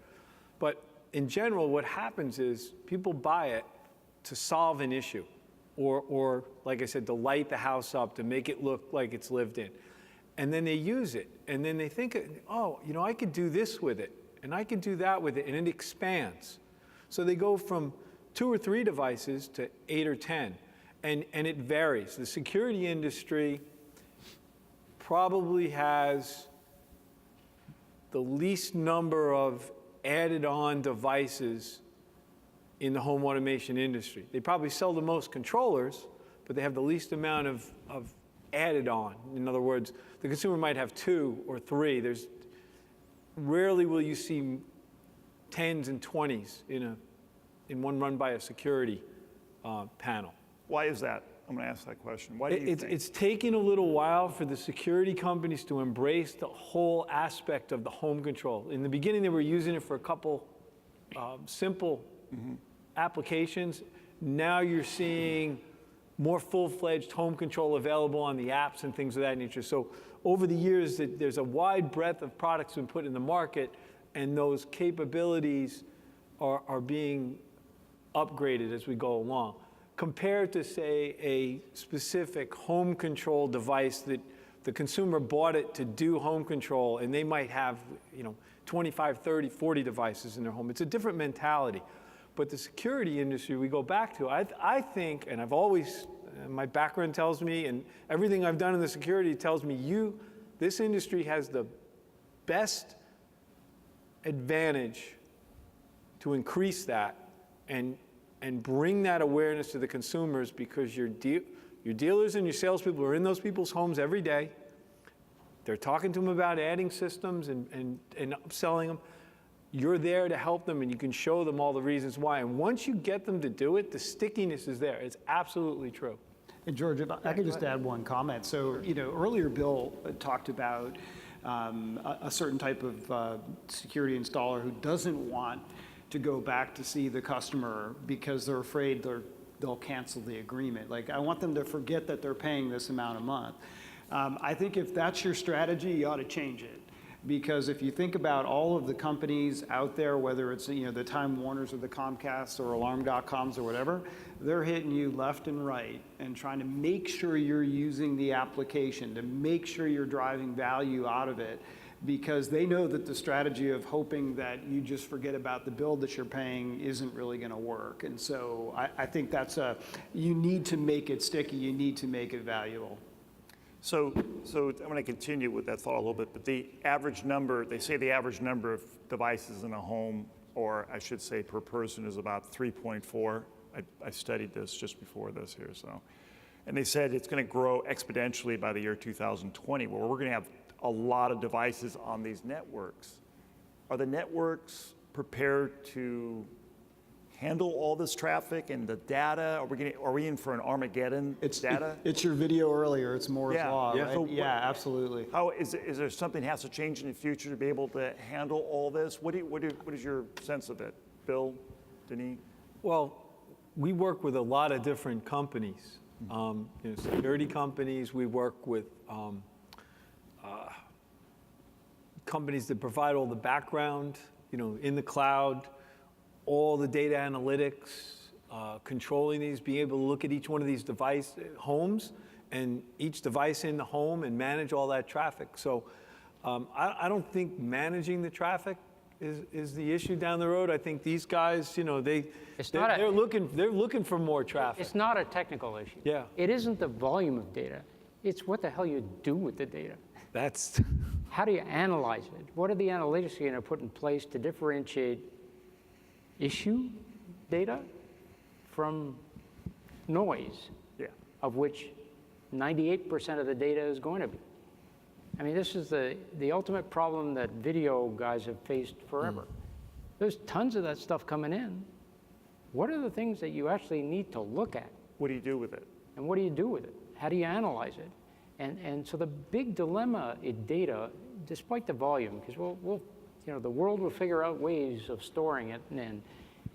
But in general, what happens is people buy it to solve an issue, or like I said, to light the house up, to make it look like it's lived in. And then they use it, and then they think, oh, I could do this with it, and I could do that with it, and it expands. So they go from 2 or 3 devices to 8 or 10, and it varies. The security industry probably has the least number of added-on devices in the home automation industry. They probably sell the most controllers, but they have the least amount of added on. In other words, the consumer might have 2 or 3. Rarely will you see 10s and 20s in one run by a security panel. Why is that? I'm going to ask that question. Why do you think? It's taken a little while for the security companies to embrace the whole aspect of the home control. In the beginning, they were using it for a couple simple applications. Now you're seeing more full-fledged home control available on the apps and things of that nature. So over the years, there's a wide breadth of products been put in the market, and those capabilities are being upgraded as we go along. Compared to, say, a specific home control device that the consumer bought it to do home control, and they might have 25, 30, 40 devices in their home. It's a different mentality. But the security industry, we go back to, I think, and I've always, my background tells me, and everything I've done in the security tells me, this industry has the best advantage to increase that and bring that awareness to the consumers, because your dealers and your salespeople are in those people's homes every day. They're talking to them about adding systems and upselling them. You're there to help them, and you can show them all the reasons why. And once you get them to do it, the stickiness is there. It's absolutely true. And George, if I could just add one comment. So, earlier Bill talked about a certain type of security installer who doesn't want to go back to see the customer because they're afraid they'll cancel the agreement. Like, I want them to forget that they're paying this amount a month. I think if that's your strategy, you ought to change it. Because if you think about all of the companies out there, whether it's the Time Warners or the Comcasts or Alarm.coms or whatever, they're hitting you left and right and trying to make sure you're using the application, to make sure you're driving value out of it, because they know that the strategy of hoping that you just forget about the bill that you're paying isn't really going to work. And so I think you need to make it sticky, you need to make it valuable. So I'm going to continue with that thought a little bit, but the average number, they say the average number of devices in a home, or I should say per person, is about 3.4. I studied this just before this here, so. And they said it's going to grow exponentially by the year 2020, where we're going to have a lot of devices on these networks. Are the networks prepared to handle all this traffic and the data? Are we in for an Armageddon data? It's your video earlier. It's Moore's Law, yeah. right? So yeah, absolutely. How is there something that has to change in the future to be able to handle all this? What is your sense of it, Bill, Denis? Well, we work with a lot of different companies, security companies. We work with companies that provide all the background, in the cloud, all the data analytics, controlling these, being able to look at each one of these homes and each device in the home and manage all that traffic. So I don't think managing the traffic is the issue down the road. I think these guys, they're looking for more traffic. It's not a technical issue. Yeah. It isn't the volume of data. It's what the hell you do with the data. That's How do you analyze it? What are the analytics you're going to put in place to differentiate issue data from noise, of which 98% of the data is going to be? I mean, this is the ultimate problem that video guys have faced forever. There's tons of that stuff coming in. What are the things that you actually need to look at? What do you do with it? And what do you do with it? How do you analyze it? And so the big dilemma in data, despite the volume, because the world will figure out ways of storing it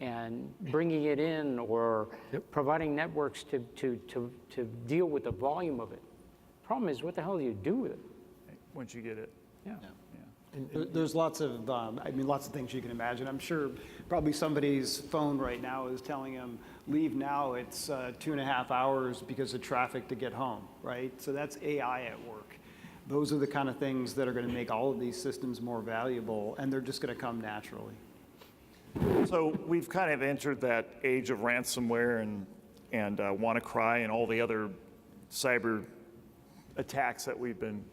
and bringing it in, or providing networks to deal with the volume of it. Problem is, what the hell do you do with it? Once you get it. Yeah. There's lots of things you can imagine. I'm sure probably somebody's phone right now is telling them, leave now, it's 2.5 hours because of traffic to get home, right? So that's AI at work. Those are the kind of things that are going to make all of these systems more valuable, and they're just going to come naturally. So we've kind of entered that age of ransomware and WannaCry and all the other cyber attacks that we've been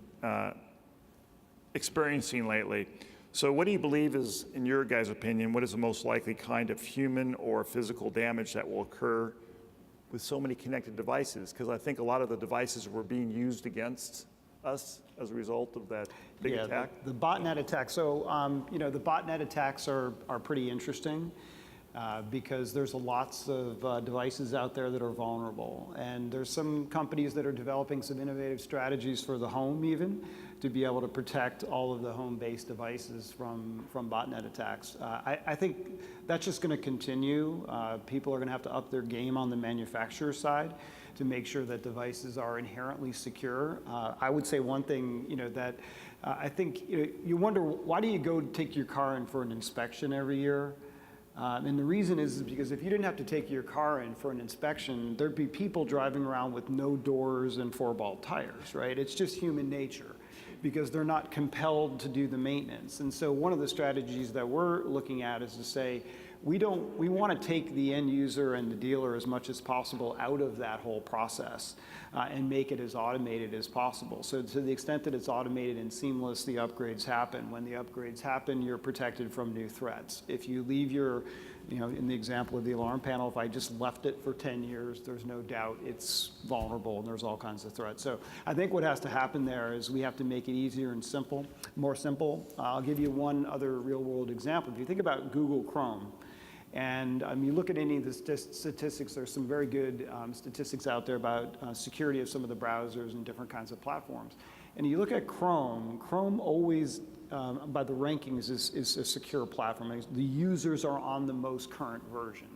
experiencing lately. So what do you believe is, in your guys' opinion, what is the most likely kind of human or physical damage that will occur with so many connected devices? Because I think a lot of the devices were being used against us as a result of that big attack. The botnet attacks. So, the botnet attacks are pretty interesting because there's lots of devices out there that are vulnerable. And there's some companies that are developing some innovative strategies for the home even, to be able to protect all of the home-based devices from botnet attacks. I think that's just going to continue. People are going to have to up their game on the manufacturer side to make sure that devices are inherently secure. I would say one thing, that I think you wonder, why do you go take your car in for an inspection every year? And the reason is because if you didn't have to take your car in for an inspection, there'd be people driving around with no doors and 4-ball tires, right? It's just human nature, because they're not compelled to do the maintenance. And so one of the strategies that we're looking at is to say, we want to take the end user and the dealer as much as possible out of that whole process and make it as automated as possible. So to the extent that it's automated and seamless, the upgrades happen. When the upgrades happen, you're protected from new threats. If you leave your, in the example of the alarm panel, if I just left it for 10 years, there's no doubt it's vulnerable and there's all kinds of threats. So I think what has to happen there is we have to make it easier and more simple. I'll give you one other real world example. If you think about Google Chrome, and you look at any of the statistics, there's some very good statistics out there about security of some of the browsers and different kinds of platforms. And you look at Chrome always, by the rankings, is a secure platform. The users are on the most current version.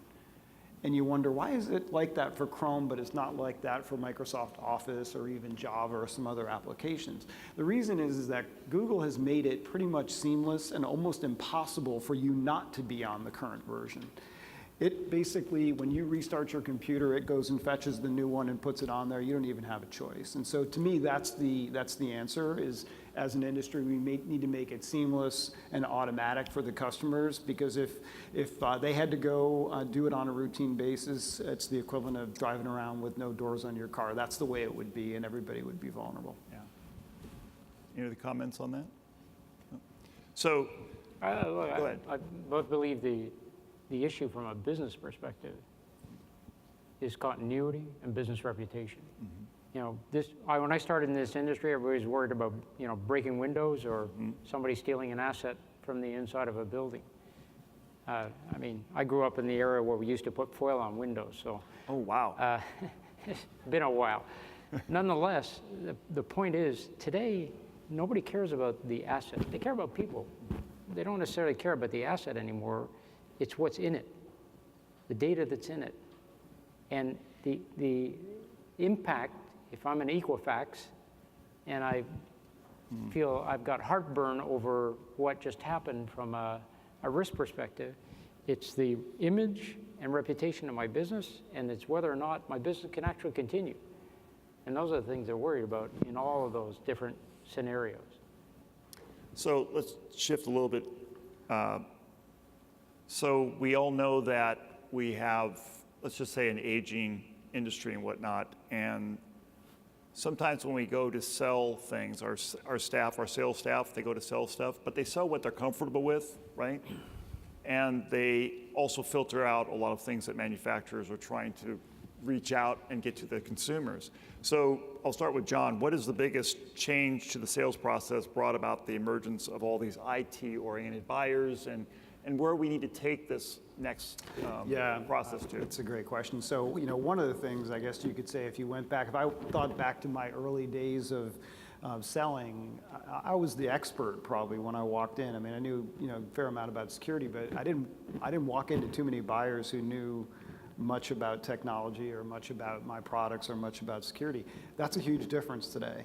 And you wonder, why is it like that for Chrome, but it's not like that for Microsoft Office or even Java or some other applications? The reason is that Google has made it pretty much seamless and almost impossible for you not to be on the current version. It basically, when you restart your computer, it goes and fetches the new one and puts it on there. You don't even have a choice. And so to me, that's the answer, is as an industry, we need to make it seamless and automatic for the customers, because if they had to go do it on a routine basis, it's the equivalent of driving around with no doors on your car. That's the way it would be, and everybody would be vulnerable. Yeah. Any other comments on that? No. So, go ahead. I both believe the issue from a business perspective is continuity and business reputation. Mm-hmm. You know, when I started in this industry, everybody was worried about, you know, breaking windows or somebody stealing an asset from the inside of a building. I mean, I grew up in the area where we used to put foil on windows, so. Oh, wow. It's been a while. Nonetheless, the point is, today, nobody cares about the asset. They care about people. They don't necessarily care about the asset anymore. It's what's in it, the data that's in it. And the impact, if I'm an Equifax and I feel I've got heartburn over what just happened from a risk perspective, it's the image and reputation of my business, and it's whether or not my business can actually continue. And those are the things they're worried about in all of those different scenarios. So let's shift a little bit. So we all know that we have, let's just say, an aging industry and whatnot, and sometimes when we go to sell things, our sales staff, they go to sell stuff, but they sell what they're comfortable with, right? And they also filter out a lot of things that manufacturers are trying to reach out and get to the consumers. So I'll start with John. What is the biggest change to the sales process brought about the emergence of all these IT-oriented buyers, and where we need to take this next process to? It's a great question. So, you know, one of the things I guess you could say, if you went back, if I thought back to my early days of selling, I was the expert probably when I walked in. I mean, I knew, you know, a fair amount about security, but I didn't walk into too many buyers who knew much about technology or much about my products or much about security. That's a huge difference today.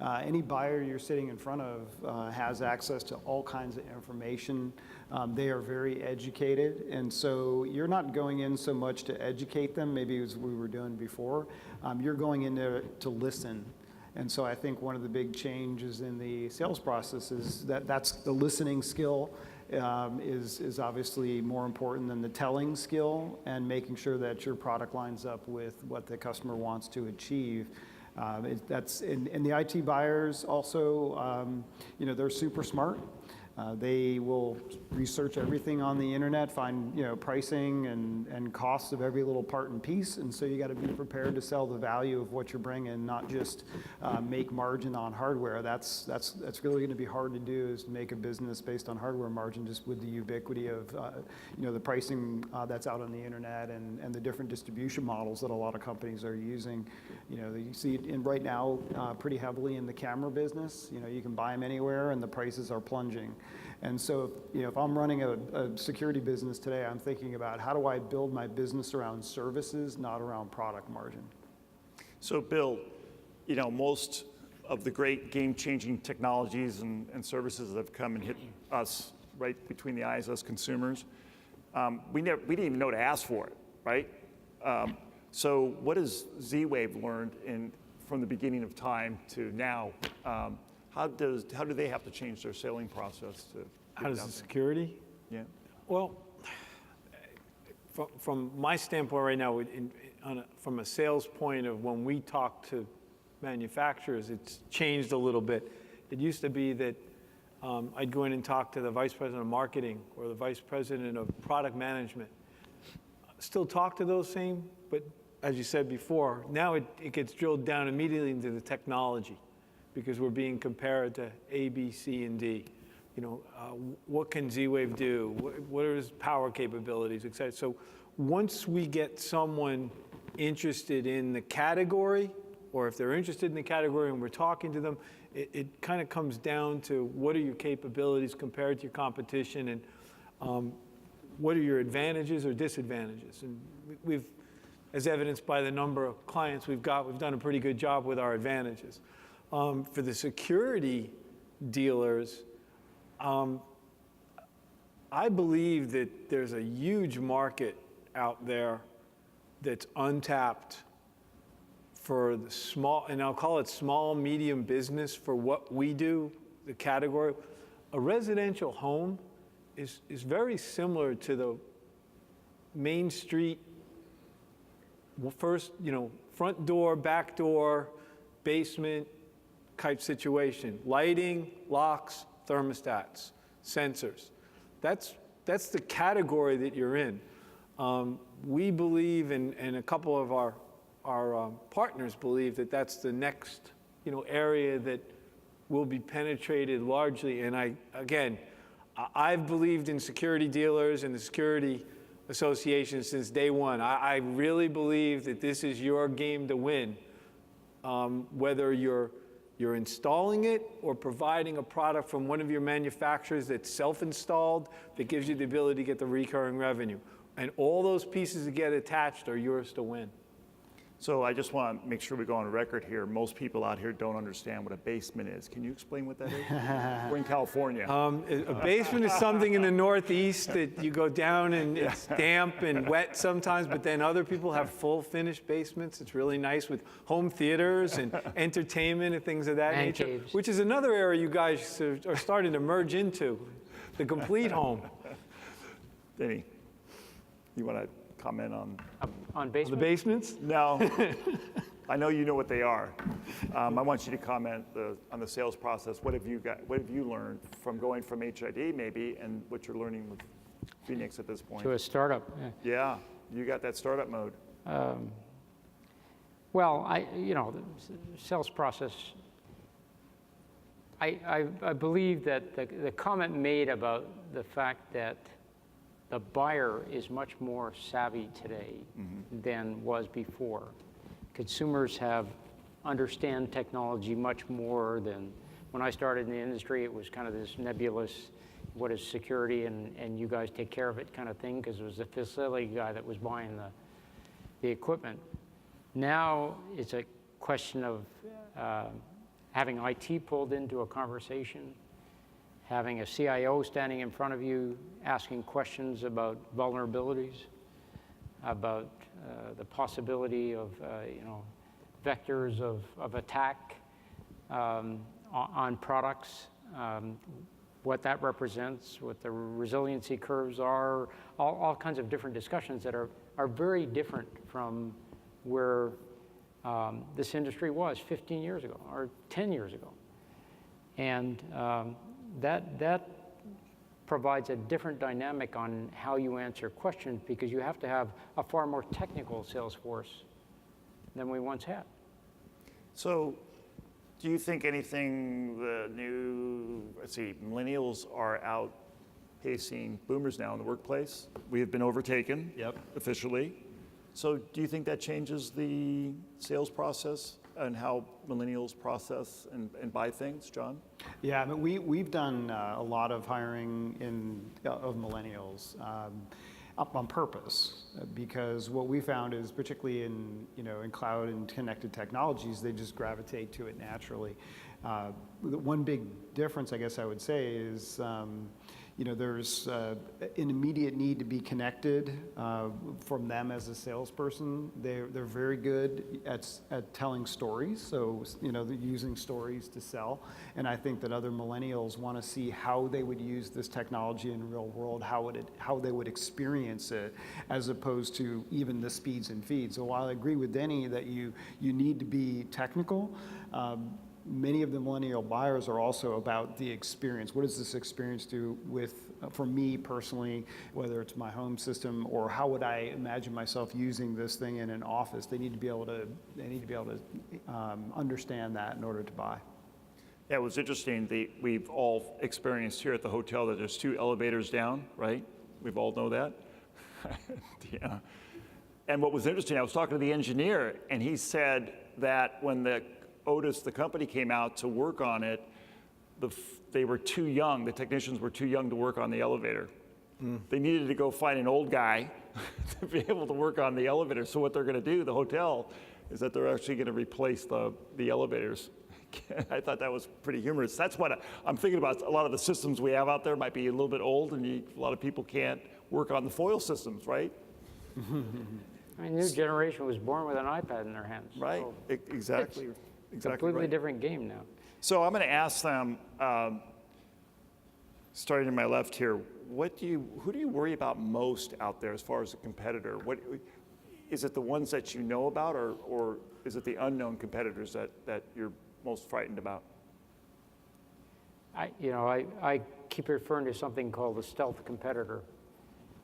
Any buyer you're sitting in front of has access to all kinds of information. They are very educated, and so you're not going in so much to educate them, maybe as we were doing before. You're going in there to listen. And so I think one of the big changes in the sales process is that's the listening skill is obviously more important than the telling skill, and making sure that your product lines up with what the customer wants to achieve. That's and the IT buyers also, you know, they're super smart. They will research everything on the internet, find, you know, pricing and costs of every little part and piece, and so you got to be prepared to sell the value of what you're bringing, not just make margin on hardware. That's really going to be hard to do, is to make a business based on hardware margin, just with the ubiquity of you know, the pricing that's out on the internet and the different distribution models that a lot of companies are using. You know, you see it in right now pretty heavily in the camera business. You know, you can buy them anywhere, and the prices are plunging. And so, you know, if I'm running a security business today, I'm thinking about how do I build my business around services, not around product margin. So Bill, you know, most of the great game-changing technologies and services that have come and hit us right between the eyes, us consumers, we didn't even know to ask for it, right? So what has Z-Wave learned from the beginning of time to now? How do they have to change their selling process to? How does the security? Yeah. Well, from my standpoint right now, from a sales point of when we talk to manufacturers, it's changed a little bit. It used to be that I'd go in and talk to the vice president of marketing or the vice president of product management. Still talk to those same, but as you said before, now it gets drilled down immediately into the technology, because we're being compared to A, B, C, and D. You know, what can Z-Wave do? What are his power capabilities, et cetera? So once we get someone interested in the category, or if they're interested in the category and we're talking to them, it kind of comes down to what are your capabilities compared to your competition. And what are your advantages or disadvantages? And we've, as evidenced by the number of clients we've done a pretty good job with our advantages. For the security dealers, I believe that there's a huge market out there that's untapped for the small, and I'll call it small, medium business for what we do, the category. A residential home is very similar to the Main Street, first, front door, back door, basement type situation. Lighting, locks, thermostats, sensors. That's the category that you're in. We believe, and a couple of our partners believe that that's the next area that will be penetrated largely. And I've believed in security dealers and the security association since day one. I really believe that this is your game to win, whether you're installing it or providing a product from one of your manufacturers that's self-installed that gives you the ability to get the recurring revenue. And all those pieces that get attached are yours to win. So I just want to make sure we go on record here. Most people out here don't understand what a basement is. Can you explain what that is? We're in California. A basement is something in the Northeast that you go down and it's damp and wet sometimes, but then other people have full finished basements. It's really nice with home theaters and entertainment and things of that Man nature, caves. which is another area you guys are starting to merge into, the complete home. Denny, you want to comment on On The basement? basements? No, I know you know what they are. I want you to comment on the sales process. What have you learned from going from HID maybe, and what you're learning with Phoenix at this point? To a startup. Yeah. Yeah, you got that startup mode. Well, the sales process, I believe that the comment made about the fact that the buyer is much more savvy today than was before. Consumers understand technology much more than when I started in the industry. It was kind of this nebulous, what is security, and you guys take care of it kind of thing, because it was the facility guy that was buying the equipment. Now it's a question of having IT pulled into a conversation, having a CIO standing in front of you asking questions about vulnerabilities, about the possibility of vectors of attack on products, what that represents, what the resiliency curves are, all kinds of different discussions that are very different from where this industry was 15 years ago or 10 years ago. And that provides a different dynamic on how you answer questions, because you have to have a far more technical sales force than we once had. So do you think anything the new, millennials are outpacing boomers now in the workplace? We have been overtaken officially. So do you think that changes the sales process and how millennials process and buy things, John? Yeah, I mean, we've done a lot of hiring of millennials up on purpose, because what we found is, particularly in cloud and connected technologies, they just gravitate to it naturally. The one big difference, I guess I would say, is there's an immediate need to be connected from them as a salesperson. They're very good at telling stories, so they're using stories to sell. And I think that other millennials want to see how they would use this technology in the real world, how they would experience it, as opposed to even the speeds and feeds. So while I agree with Denny that you need to be technical, many of the millennial buyers are also about the experience. What does this experience do for me personally, whether it's my home system, or how would I imagine myself using this thing in an office? They need to be able to understand that in order to buy. Yeah, it was interesting. We've all experienced here at the hotel that there's 2 elevators down, right? We've all know that. Yeah. And what was interesting, I was talking to the engineer, and he said that when the company came out to work on it, they were too young. The technicians were too young to work on the elevator. They needed to go find an old guy to be able to work on the elevator. So what they're going to do, the hotel, is that they're actually going to replace the elevators. I thought that was pretty humorous. That's what I'm thinking about. A lot of the systems we have out there might be a little bit old, and a lot of people can't work on the foil systems, right? I mean, new generation was born with an iPad in their hands. Right, So exactly. Exactly completely right. different game now. So I'm going to ask them, starting to my left here, who do you worry about most out there as far as a competitor? Is it the ones that you know about, or is it the unknown competitors that you're most frightened about? I keep referring to something called the stealth competitor.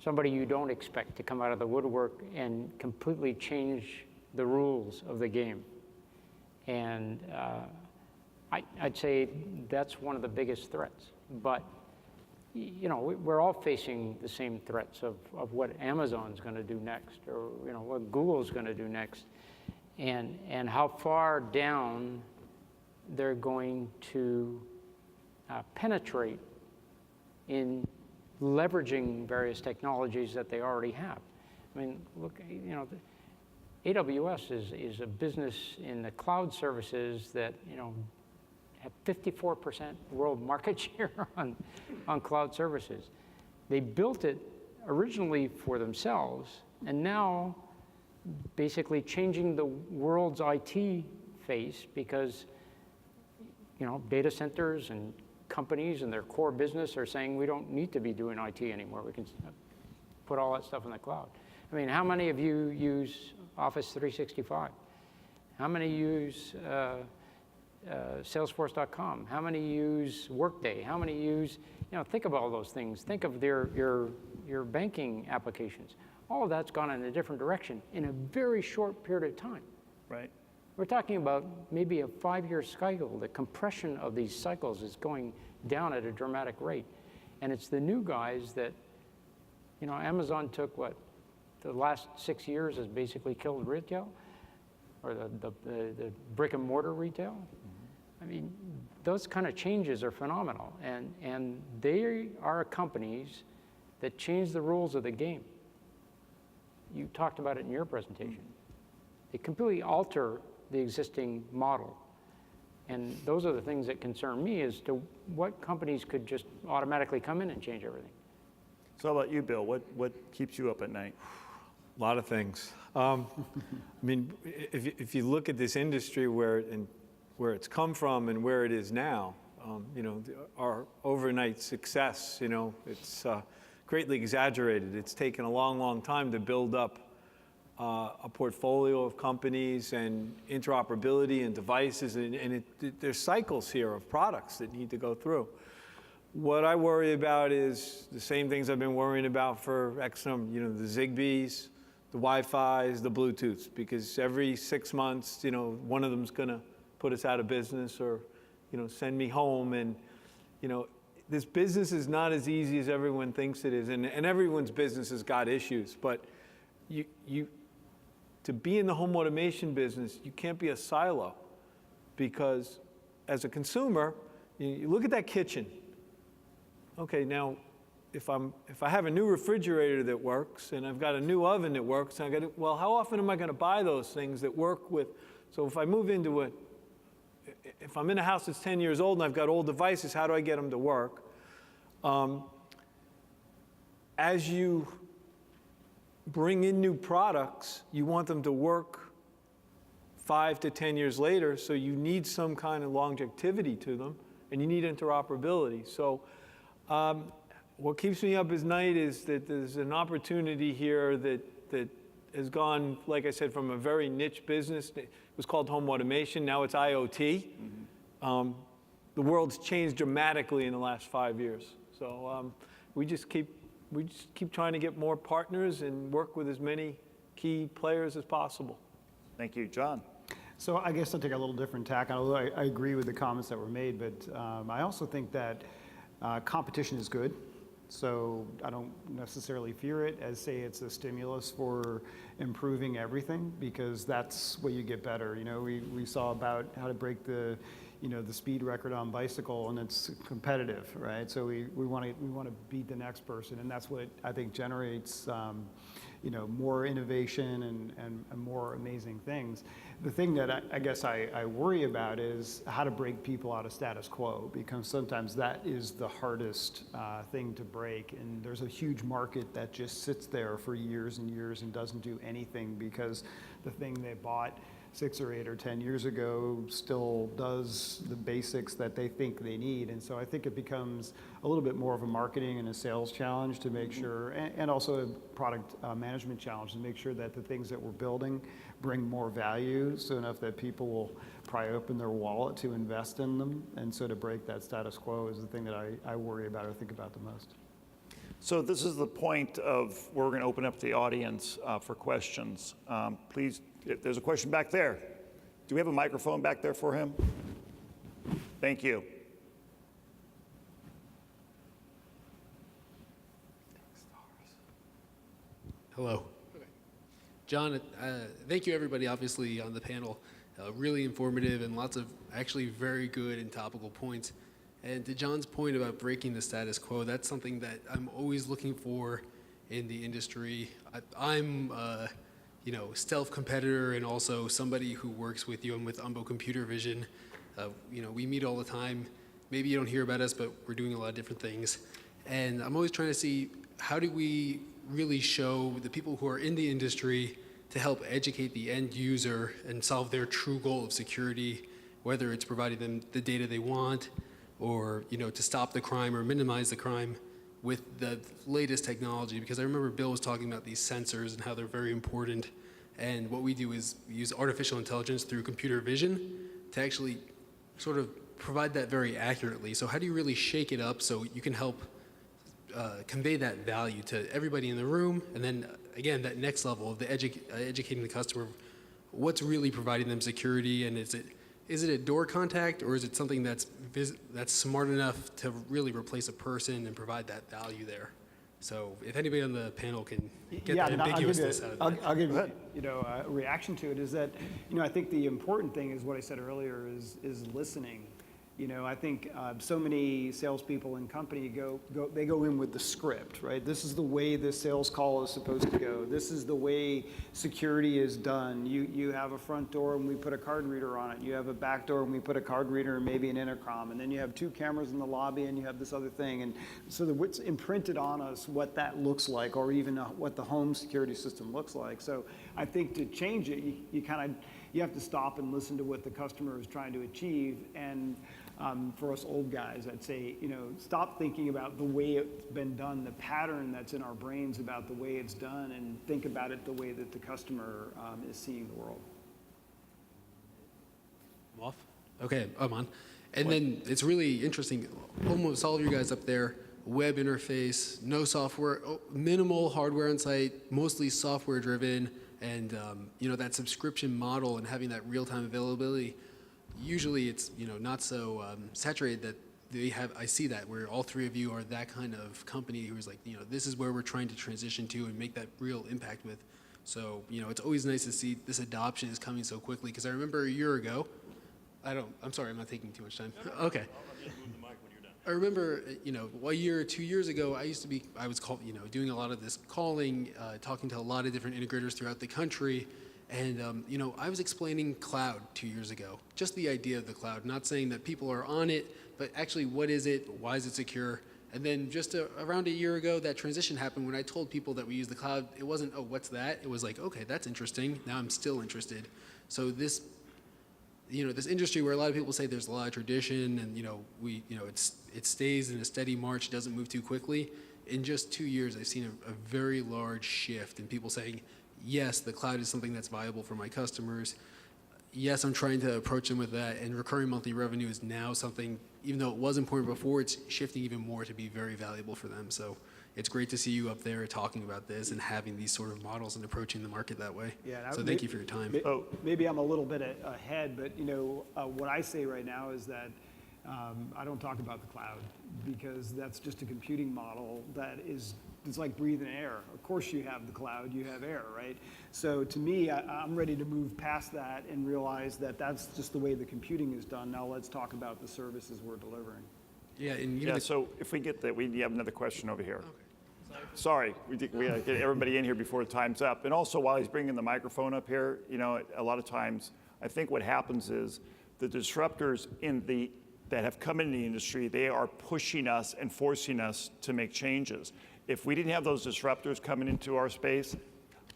Somebody you don't expect to come out of the woodwork and completely change the rules of the game. And I'd say that's one of the biggest threats. But we're all facing the same threats of what Amazon's going to do next, or what Google's going to do next, and how far down they're going to penetrate in leveraging various technologies that they already have. I mean, look, AWS is a business in the cloud services that have 54% world market share on cloud services. They built it originally for themselves, and now basically changing the world's IT face, because data centers and companies and their core business are saying we don't need to be doing IT anymore. We can put all that stuff in the cloud. I mean, how many of you use Office 365? How many use Salesforce.com? How many use Workday? How many use, think of all those things. Think of your banking applications. All of that's gone in a different direction in a very short period of time. Right. We're talking about maybe a 5-year cycle. The compression of these cycles is going down at a dramatic rate. And it's the new guys that, Amazon took the last 6 years has basically killed retail, or the brick and mortar retail. I mean, those kind of changes are phenomenal. And they are companies that change the rules of the game. You talked about it in your presentation. They completely alter the existing model. And those are the things that concern me, as to what companies could just automatically come in and change everything. So how about you, Bill? What keeps you up at night? A lot of things. I mean, if you look at this industry where it's come from and where it is now, our overnight success, it's greatly exaggerated. It's taken a long, long time to build up a portfolio of companies and interoperability and devices, and there's cycles here of products that need to go through. What I worry about is the same things I've been worrying about for X number, the Zigbees, the Wi-Fis, the Bluetooths, because every 6 months, one of them's going to put us out of business, or, send me home. And, this business is not as easy as everyone thinks it is, and everyone's business has got issues, but to be in the home automation business, you can't be a silo, because as a consumer, you look at that kitchen. Okay, now, if I have a new refrigerator that works, and I've got a new oven that works, and well, how often am I going to buy those things that work with? So if I move into if I'm in a house that's 10 years old and I've got old devices, how do I get them to work? As you bring in new products, you want them to work 5 to 10 years later, so you need some kind of longevity to them, and you need interoperability. So what keeps me up at night is that there's an opportunity here that has gone, like I said, from a very niche business. It was called home automation. Now it's IoT. The world's changed dramatically in the last 5 years. So we just keep trying to get more partners and work with as many key players as possible. Thank you, John. So I guess I'll take a little different tack, although I agree with the comments that were made, but I also think that competition is good. So I don't necessarily fear it as, say, it's a stimulus for improving everything, because that's where you get better. We saw about how to break the the speed record on bicycle, and it's competitive, right? So we want to beat the next person, and that's what I think generates more innovation and more amazing things. The thing that I guess I worry about is how to break people out of status quo, because sometimes that is the hardest thing to break. And there's a huge market that just sits there for years and years and doesn't do anything because the thing they bought 6 or 8 or 10 years ago still does the basics that they think they need. And so I think it becomes a little bit more of a marketing and a sales challenge to make sure, and also a product management challenge to make sure that the things that we're building bring more value, so enough that people will pry open their wallet to invest in them. And so to break that status quo is the thing that I worry about or think about the most. So this is the point of where we're going to open up the audience for questions. Please, there's a question back there. Do we have a microphone back there for him? Thank you. Hello. John, thank you everybody obviously on the panel. Really informative and lots of actually very good and topical points. And to John's point about breaking the status quo, that's something that I'm always looking for in the industry. I'm stealth competitor and also somebody who works with you. I'm with Umbo Computer Vision. We meet all the time. Maybe you don't hear about us, but we're doing a lot of different things. And I'm always trying to see, how do we really show the people who are in the industry to help educate the end user and solve their true goal of security, whether it's providing them the data they want, or to stop the crime or minimize the crime with the latest technology. Because I remember Bill was talking about these sensors and how they're very important. And what we do is we use artificial intelligence through computer vision to actually sort of provide that very accurately. So how do you really shake it up so you can help convey that value to everybody in the room? And then again, that next level of the educating the customer, what's really providing them security, and is it a door contact, or is it something that's smart enough to really replace a person and provide that value there? So if anybody on the panel can get that ambiguousness out of that. I'll give you a reaction to it is that, I think the important thing is what I said earlier is listening. I think so many salespeople in company go in with the script, right? This is the way this sales call is supposed to go. This is the way security is done. You have a front door and we put a card reader on it. You have a back door and we put a card reader and maybe an intercom. And then you have 2 cameras in the lobby and you have this other thing. And so what's imprinted on us, what that looks like, or even what the home security system looks like. So I think to change it, you have to stop and listen to what the customer is trying to achieve. And for us old guys, I'd say, stop thinking about the way it's been done, the pattern that's in our brains about the way it's done, and think about it the way that the customer is seeing the world. I'm off? Okay, I'm on. And then it's really interesting, almost all of you guys up there, web interface, no software, minimal hardware on site, mostly software driven, and that subscription model and having that real-time availability. Usually it's not so saturated that I see that where all 3 of you are that kind of company who's like, this is where we're trying to transition to and make that real impact with. So it's always nice to see this adoption is coming so quickly, because I remember a year ago, I'm sorry, I'm not taking too much time. Okay. I'll just move the mic when you're done. I remember, a year or 2 years ago, I was doing a lot of this calling, talking to a lot of different integrators throughout the country. And, I was explaining cloud 2 years ago, just the idea of the cloud, not saying that people are on it, but actually what is it, why is it secure? And then just around a year ago, that transition happened when I told people that we use the cloud. It wasn't, oh, what's that? It was like, okay, that's interesting. Now I'm still interested. So this industry where a lot of people say there's a lot of tradition and, it stays in a steady march, doesn't move too quickly. In just 2 years, I've seen a very large shift in people saying, yes, the cloud is something that's viable for my customers. Yes, I'm trying to approach them with that, and recurring monthly revenue is now something, even though it was important before, it's shifting even more to be very valuable for them. So it's great to see you up there talking about this and having these sort of models and approaching the market that way. Yeah, so thank you for your time. Maybe I'm a little bit ahead, but what I say right now is that I don't talk about the cloud, because that's just a computing model that is it's like breathing air. Of course you have the cloud, you have air, right? So to me, I'm ready to move past that and realize that that's just the way the computing is done. Now let's talk about the services we're delivering. Yeah, and Yeah, so if we get that, we have another question over here. Sorry, we got to get everybody in here before time's up. And also, while he's bringing the microphone up here, you know, a lot of times, I think what happens is the disruptors that have come into the industry, they are pushing us and forcing us to make changes. If we didn't have those disruptors coming into our space,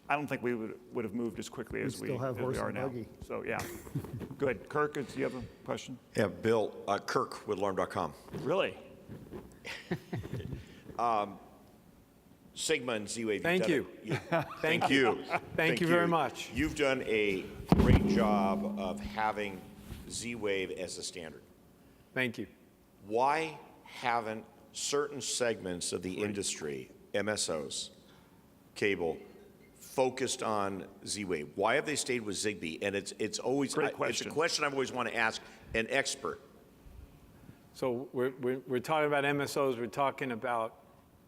I don't think we would have moved as quickly as we are now. So yeah, good. Kirk, do you have a question? Yeah, Bill, Kirk with alarm.com. Really? Sigma and Z-Wave. Thank you. Thank you. Thank you very much. You've done a great job of having Z-Wave as a standard. Thank you. Why haven't certain segments of the industry, MSOs, cable, focused on Z-Wave? Why have they stayed with Zigbee? And it's always Great question. It's a question I've always want to ask an expert. So we're talking about MSOs. We're talking about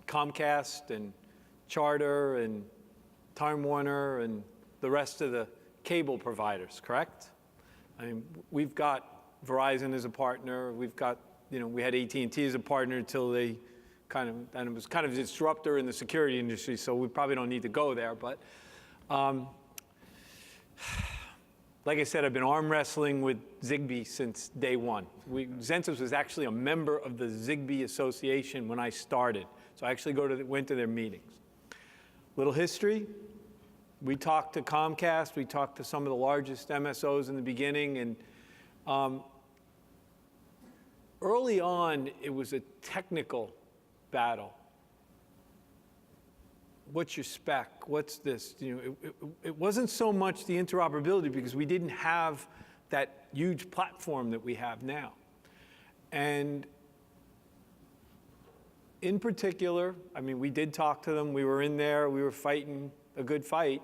Comcast and Charter and Time Warner and the rest of the cable providers, correct? I mean, we've got Verizon as a partner. We've got, you know, we had AT&T as a partner until they and it was kind of a disruptor in the security industry, so we probably don't need to go there. But like I said, I've been arm wrestling with Zigbee since day one. Zensus was actually a member of the Zigbee Association when I started. So I actually went to their meetings. Little history, we talked to Comcast, we talked to some of the largest MSOs in the beginning, and early on, it was a technical battle. What's your spec? What's this? You know, it wasn't so much the interoperability because we didn't have that huge platform that we have now. And in particular, I mean, we did talk to them. We were in there. We were fighting a good fight.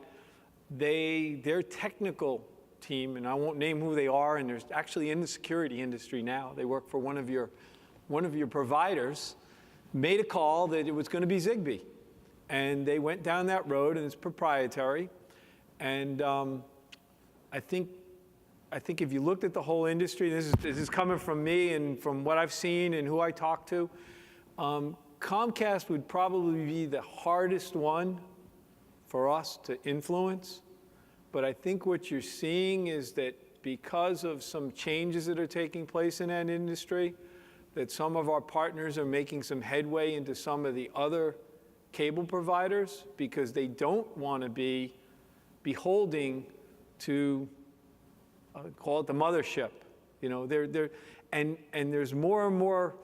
Their technical team, and I won't name who they are, and they're actually in the security industry now. They work for one of your providers, made a call that it was going to be Zigbee. And they went down that road, and it's proprietary. And I think if you looked at the whole industry, this is coming from me and from what I've seen and who I talked to, Comcast would probably be the hardest one for us to influence. But I think what you're seeing is that because of some changes that are taking place in that industry, that some of our partners are making some headway into some of the other cable providers because they don't want to be beholding to call it the mothership. You know, and there's more and more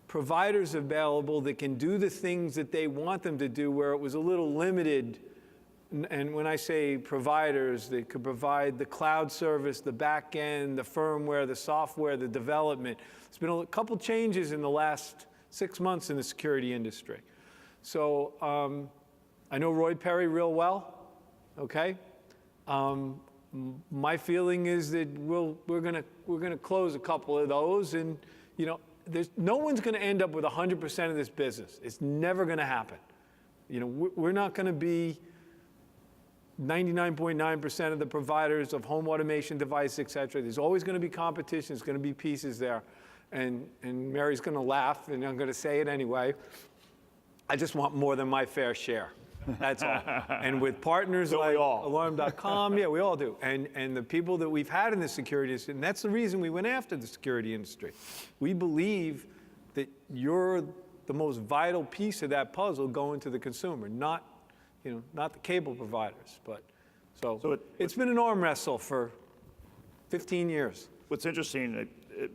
providers available that can do the things that they want them to do where it was a little limited. And when I say providers, they could provide the cloud service, the back end, the firmware, the software, the development. There's been a couple changes in the last 6 months in the security industry. So I know Roy Perry real well, okay? My feeling is that we're gonna close a couple of those, and you know, no one's gonna end up with 100% of this business. It's never gonna happen. You know, we're not gonna be 99.9% of the providers of home automation devices, et cetera. There's always gonna be competition. There's gonna be pieces there, and Mary's gonna laugh, and I'm gonna say it anyway. I just want more than my fair share. That's all. And with partners like Alarm.com, yeah, we all do. And the people that we've had in the security industry, and that's the reason we went after the security industry. We believe that you're the most vital piece of that puzzle going to the consumer, not the cable providers. But so it's been an arm wrestle for 15 years. What's interesting,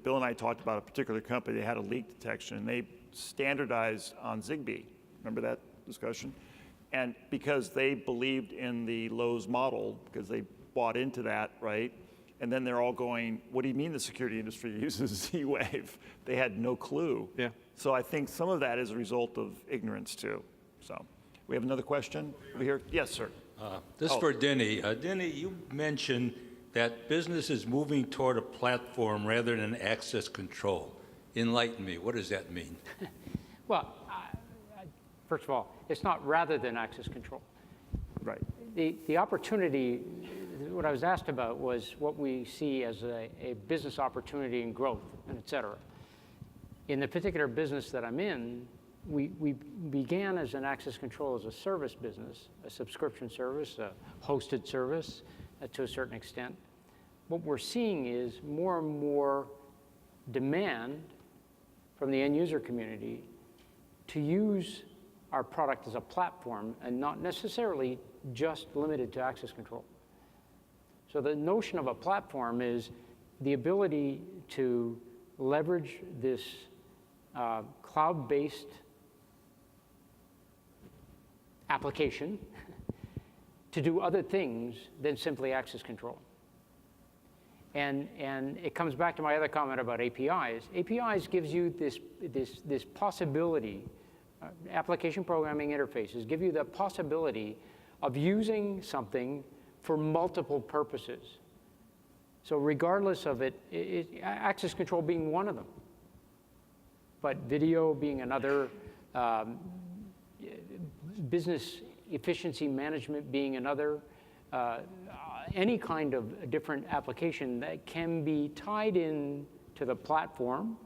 Bill and I talked about a particular company. They had a leak detection, and they standardized on Zigbee. Remember that discussion? And because they believed in the Lowe's model, because they bought into that, right? And then they're all going, what do you mean the security industry uses Z-Wave? They had no clue. Yeah. So I think some of that is a result of ignorance too. So we have another question over here. Yes, sir. This is for Denny. Denny, you mentioned that business is moving toward a platform rather than access control. Enlighten me. What does that mean? Well, First of all, it's not rather than access control. Right. The opportunity, what I was asked about was what we see as a business opportunity and growth, and et cetera. In the particular business that I'm in, we began as an access control as a service business, a subscription service, a hosted service to a certain extent. What we're seeing is more and more demand from the end user community to use our product as a platform and not necessarily just limited to access control. So the notion of a platform is the ability to leverage this cloud-based application to do other things than simply access control. And it comes back to my other comment about APIs. APIs gives you this possibility, application programming interfaces give you the possibility of using something for multiple purposes. So regardless of access control being one of them, but video being another, business efficiency management being another, any kind of different application that can be tied in to the platform,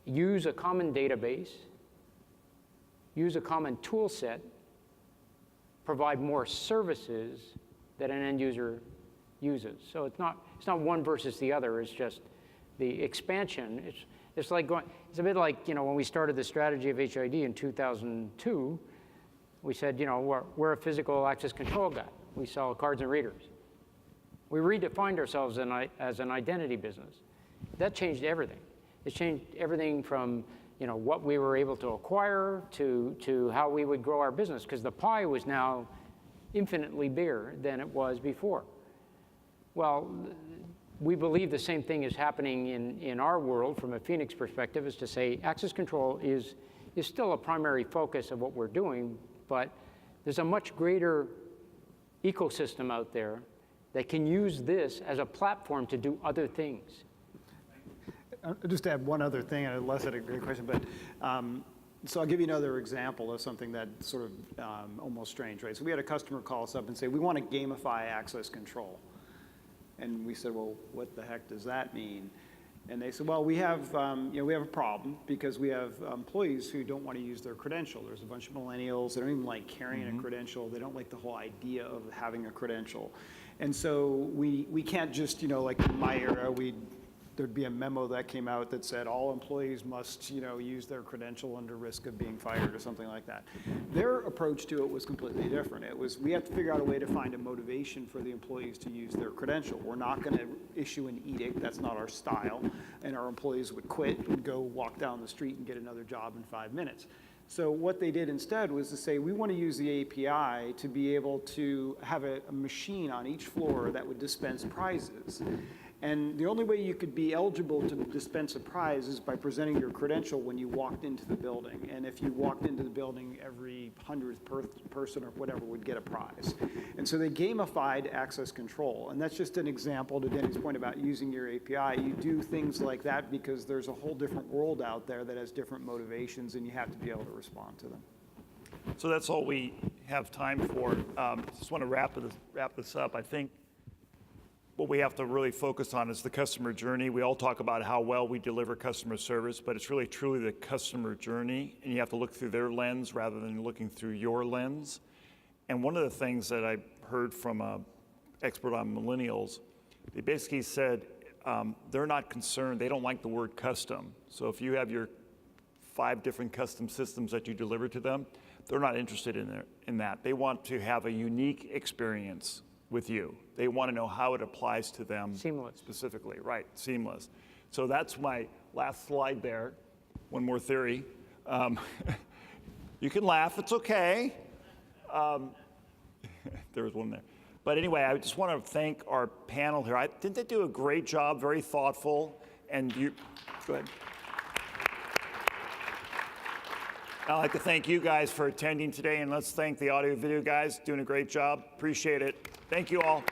use a common database, use a common tool set, provide more services that an end user uses. So it's not one versus the other, it's just the expansion. It's like it's a bit like, when we started the strategy of HID in 2002, we said, we're a physical access control guy. We sell cards and readers. We redefined ourselves as an identity business. That changed everything. It changed everything from what we were able to acquire to how we would grow our business, because the pie was now infinitely bigger than it was before. Well, we believe the same thing is happening in our world from a Phoenix perspective, is to say access control is still a primary focus of what we're doing, but there's a much greater ecosystem out there that can use this as a platform to do other things. Just to add one other thing, and Les had a great question, but so I'll give you another example of something that's sort of almost strange, right? So we had a customer call us up and say, we want to gamify access control. And we said, well, what the heck does that mean? And they said, well, we have a problem because we have employees who don't want to use their credential. There's a bunch of millennials that don't even like carrying a credential. They don't like the whole idea of having a credential. And so we can't just, like in my era, there'd be a memo that came out that said all employees must, use their credential under risk of being fired or something like that. Their approach to it was completely different. It was, we have to figure out a way to find a motivation for the employees to use their credential. We're not going to issue an edict. That's not our style. And our employees would quit and go walk down the street and get another job in 5 minutes. So what they did instead was to say, we want to use the API to be able to have a machine on each floor that would dispense prizes. And the only way you could be eligible to dispense a prize is by presenting your credential when you walked into the building. And if you walked into the building, every 100th person or whatever would get a prize. And so they gamified access control. And that's just an example to Denny's point about using your API. You do things like that because there's a whole different world out there that has different motivations, and you have to be able to respond to them. So that's all we have time for. Just want to wrap this up. I think what we have to really focus on is the customer journey. We all talk about how well we deliver customer service, but it's really truly the customer journey, and you have to look through their lens rather than looking through your lens. And one of the things that I heard from an expert on millennials, they basically said they're not concerned, they don't like the word custom. So if you have your 5 different custom systems that you deliver to them, they're not interested in that. They want to have a unique experience with you. They want to know how it applies to them specifically. Right, seamless. So that's my last slide there. One more theory. You can laugh, it's okay. There was one there. But anyway, I just want to thank our panel here. I think they do a great job, very thoughtful, and you, go ahead. I'd like to thank you guys for attending today, and let's thank the audio video guys, doing a great job. Appreciate it. Thank you all.